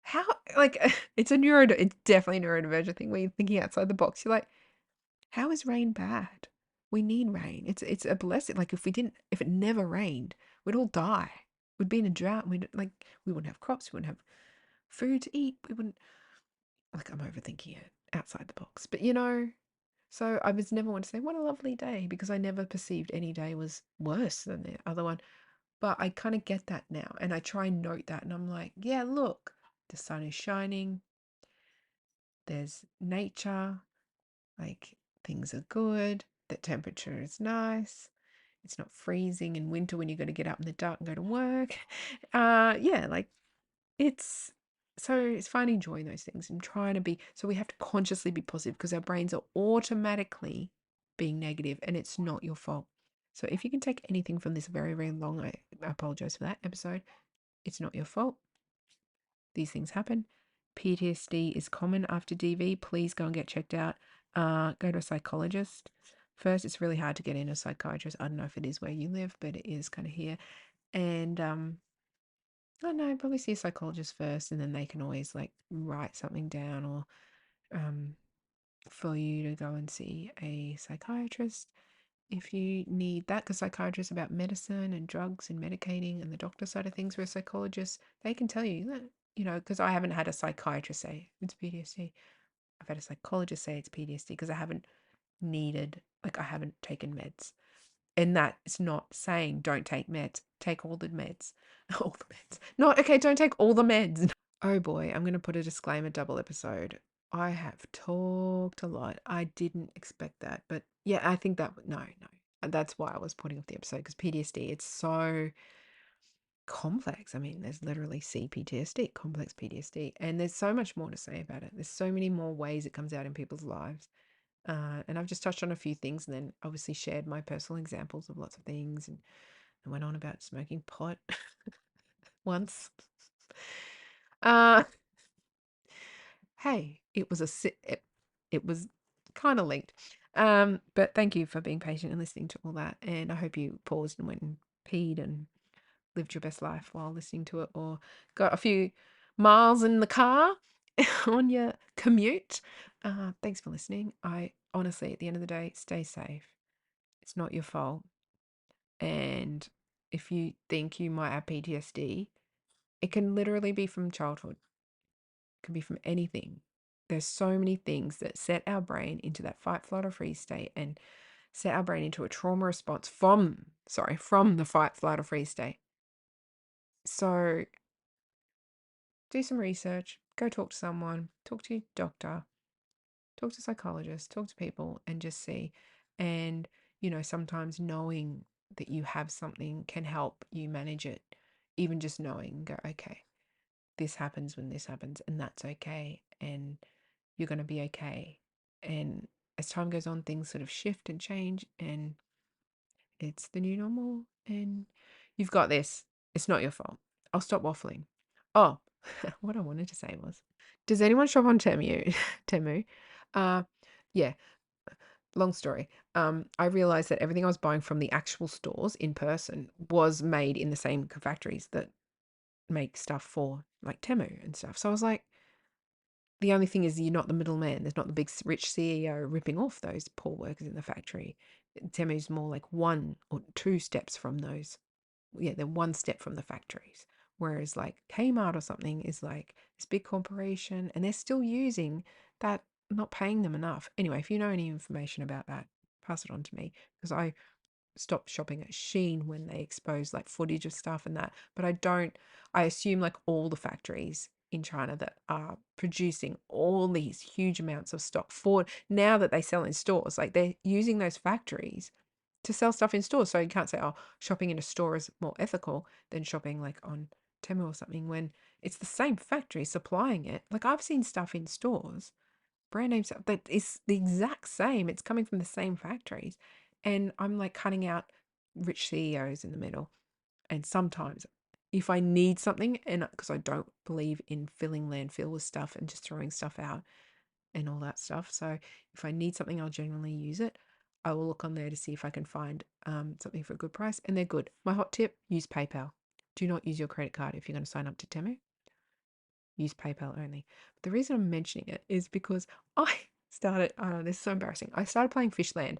how, like, it's definitely a neurodivergent thing where you're thinking outside the box. You're like, how is rain bad? We need rain. It's a blessing. Like, if it never rained, we'd all die. We'd be in a drought. We wouldn't have crops. We wouldn't have food to eat. We wouldn't, like, I'm overthinking it outside the box. But so I was never one to say, what a lovely day, because I never perceived any day was worse than the other one. But I kind of get that now. And I try and note that. And I'm like, yeah, look, the sun is shining. There's nature. Like, things are good. The temperature is nice. It's not freezing in winter when you got to get up in the dark and go to work. Yeah, like, it's it's finding joy in those things and trying to be, so we have to consciously be positive, because our brains are automatically being negative, and it's not your fault. So if you can take anything from this very, very long, I apologize for that episode, it's not your fault. These things happen. PTSD is common after DV. Please go and get checked out. Go to a psychologist first. It's really hard to get in a psychiatrist. I don't know if it is where you live, but it is kind of here. And I don't know, probably see a psychologist first, and then they can always like write something down, or for you to go and see a psychiatrist if you need that, because psychiatrists are about medicine and drugs and medicating and the doctor side of things, where psychologists, they can tell you that, because I haven't had a psychiatrist say it's PTSD. I've had a psychologist say it's PTSD, because I haven't I haven't taken meds. And that is not saying don't take meds. Take all the meds. All the meds. Not, okay, don't take all the meds. Oh boy, I'm going to put a disclaimer double episode. I have talked a lot. I didn't expect that. But yeah, I think that, no. That's why I was putting off the episode, because PTSD, it's so complex. I mean, there's literally C-PTSD, complex PTSD. And there's so much more to say about it. There's so many more ways it comes out in people's lives. And I've just touched on a few things, and then obviously shared my personal examples of lots of things, and I went on about smoking pot once. Uh, hey, it was kind of linked. But thank you for being patient and listening to all that. And I hope you paused and went and peed and lived your best life while listening to it, or got a few miles in the car on your commute. Thanks for listening. I honestly, at the end of the day, stay safe. It's not your fault. And if you think you might have PTSD, it can literally be from childhood. It can be from anything. There's so many things that set our brain into that fight, flight, or freeze state, and set our brain into a trauma response from the fight, flight, or freeze state. So do some research, go talk to someone, talk to your doctor, talk to psychologists, talk to people, and just see. And, sometimes knowing that you have something can help you manage it. Even just knowing, go, okay, this happens when this happens, and that's okay. And you're going to be okay. And as time goes on, things sort of shift and change, and it's the new normal. And you've got this. It's not your fault. I'll stop waffling. Oh, what I wanted to say was, does anyone shop on Temu? Temu? Uh, yeah. Long story. I realized that everything I was buying from the actual stores in person was made in the same factories that make stuff for like Temu and stuff. So I was like, the only thing is you're not the middleman. There's not the big rich CEO ripping off those poor workers in the factory. Temu's more like one or two steps from those. Yeah, they're one step from the factories. Whereas like Kmart or something is like this big corporation and they're still using that, not paying them enough. Anyway, if you know any information about that, pass it on to me because I stopped shopping at Shein when they expose like footage of stuff and that. But I assume like all the factories in China that are producing all these huge amounts of stock for now that they sell in stores, like they're using those factories to sell stuff in stores. So you can't say, oh, shopping in a store is more ethical than shopping like on Temu or something when it's the same factory supplying it. Like I've seen stuff in stores, brand name stuff that is the exact same. It's coming from the same factories. And I'm like cutting out rich CEOs in the middle. And sometimes if I need something, and because I don't believe in filling landfill with stuff and just throwing stuff out and all that stuff. So if I need something, I'll generally use it. I will look on there to see if I can find something for a good price. And they're good. My hot tip, use PayPal. Do not use your credit card if you're going to sign up to Temu. Use PayPal only. But the reason I'm mentioning it is because I started, this is so embarrassing. I started playing Fishland.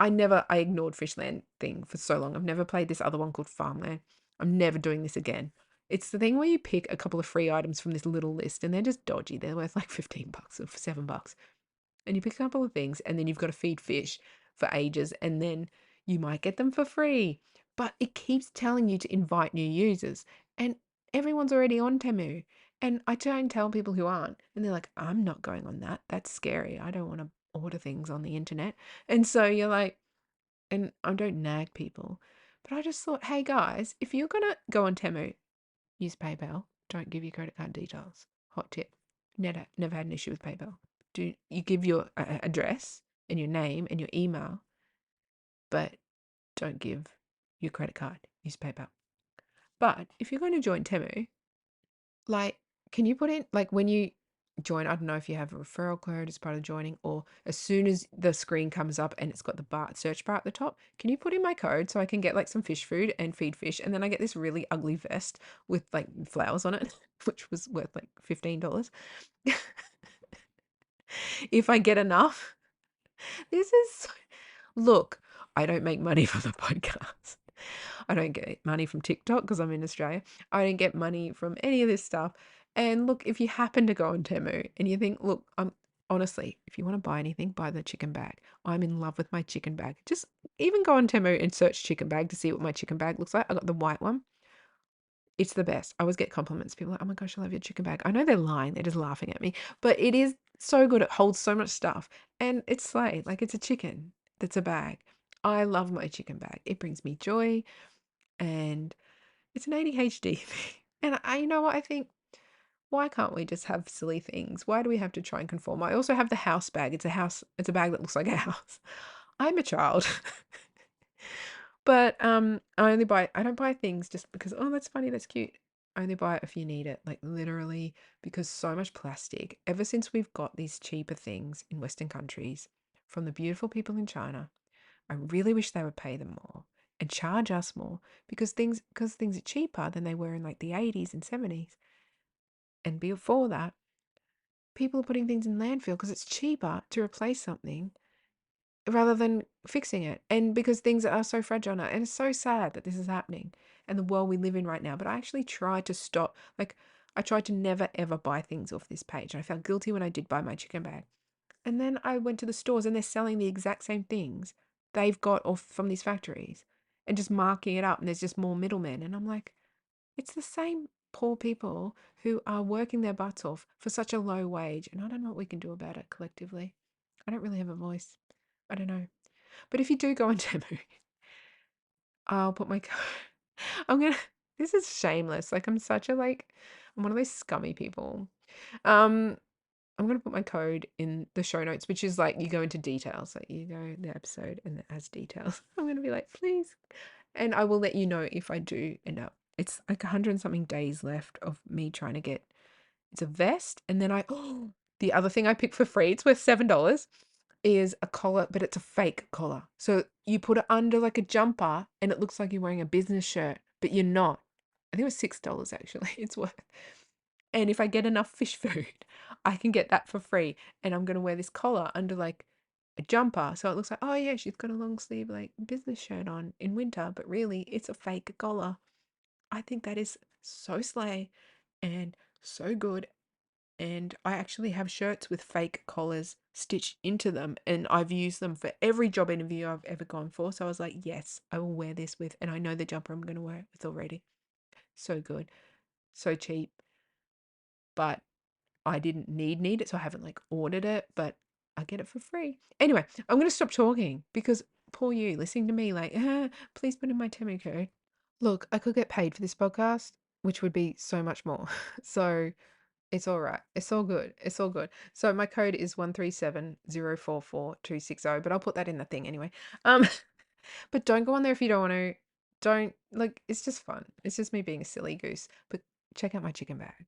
I ignored Fishland thing for so long. I've never played this other one called Farmland. I'm never doing this again. It's the thing where you pick a couple of free items from this little list and they're just dodgy. They're worth like $15 or $7. And you pick a couple of things and then you've got to feed fish for ages and then you might get them for free. But it keeps telling you to invite new users and everyone's already on Temu. And I try and tell people who aren't, and they're like, I'm not going on that. That's scary. I don't want to order things on the internet. And so you're like, and I don't nag people, but I just thought, hey guys, if you're going to go on Temu, use PayPal. Don't give your credit card details. Hot tip. Never had an issue with PayPal. Do you give your address and your name and your email, but don't give your credit card. Use PayPal. But if you're going to join Temu, like, can you put in like when you join? I don't know if you have a referral code as part of joining, or as soon as the screen comes up and it's got the search bar at the top, can you put in my code so I can get like some fish food and feed fish, and then I get this really ugly vest with like flowers on it, which was worth like $15. If I get enough. This is look, I don't make money from the podcast. I don't get money from TikTok because I'm in Australia. I don't get money from any of this stuff. And look, if you happen to go on Temu and you think, look, I'm honestly, if you want to buy anything, buy the chicken bag. I'm in love with my chicken bag. Just even go on Temu and search chicken bag to see what my chicken bag looks like. I got the white one. It's the best. I always get compliments. People are like, oh my gosh, I love your chicken bag. I know they're lying. They're just laughing at me. But it is so good. It holds so much stuff. And it's like it's a chicken that's a bag. I love my chicken bag. It brings me joy and it's an ADHD thing. And you know what? I think, why can't we just have silly things? Why do we have to try and conform? I also have the house bag. It's a bag that looks like a house. I'm a child. But I don't buy things just because, oh, that's funny, that's cute. I only buy it if you need it, like literally, because so much plastic. Ever since we've got these cheaper things in Western countries from the beautiful people in China, I really wish they would pay them more and charge us more because things are cheaper than they were in like the 80s and 70s. And before that, people are putting things in landfill because it's cheaper to replace something rather than fixing it. And because things are so fragile now, and it's so sad that this is happening and the world we live in right now. But I actually tried to stop, like, I tried to never ever buy things off this page. And I felt guilty when I did buy my chicken bag. And then I went to the stores and they're selling the exact same things they've got off from these factories and just marking it up. And there's just more middlemen. And I'm like, it's the same poor people who are working their butts off for such a low wage. And I don't know what we can do about it collectively. I don't really have a voice. I don't know. But if you do go on Temu, I'll put my I'm gonna this is shameless. Like I'm such a I'm one of those scummy people. Um I'm going to put my code in the show notes, which is like you go into details, like you go the episode and it has details. I'm going to be like, please. And I will let you know if I do end up. It's like 100 and something days left of me trying to get, it's a vest. And then the other thing I picked for free, it's worth $7, is a collar, but it's a fake collar. So you put it under like a jumper and it looks like you're wearing a business shirt, but you're not. I think it was $6 actually. It's worth. And if I get enough fish food, I can get that for free. And I'm going to wear this collar under like a jumper. So it looks like, oh yeah, she's got a long sleeve like business shirt on in winter, but really it's a fake collar. I think that is so slay and so good. And I actually have shirts with fake collars stitched into them, and I've used them for every job interview I've ever gone for. So I was like, yes, I will wear this with, and I know the jumper I'm going to wear it with already. So good, so cheap, but I didn't need it, so I haven't like ordered it, but I get it for free. Anyway, I'm going to stop talking because poor you listening to me like, please put in my TEMU code. Look, I could get paid for this podcast, which would be so much more. So it's all right. It's all good. It's all good. So my code is 137044260, but I'll put that in the thing anyway. Um, but don't go on there if you don't want to. Don't like, it's just fun. It's just me being a silly goose. But check out my chicken bag.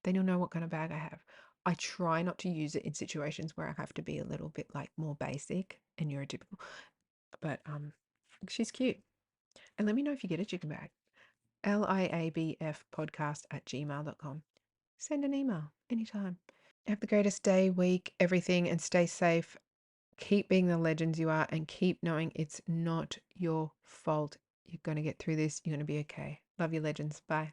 Then you'll know what kind of bag I have. I try not to use it in situations where I have to be a little bit like more basic and neurotypical. But she's cute. And let me know if you get a chicken bag. liabfpodcast@gmail.com. Send an email anytime. Have the greatest day, week, everything, and stay safe. Keep being the legends you are and keep knowing it's not your fault. You're going to get through this. You're going to be okay. Love you, legends. Bye.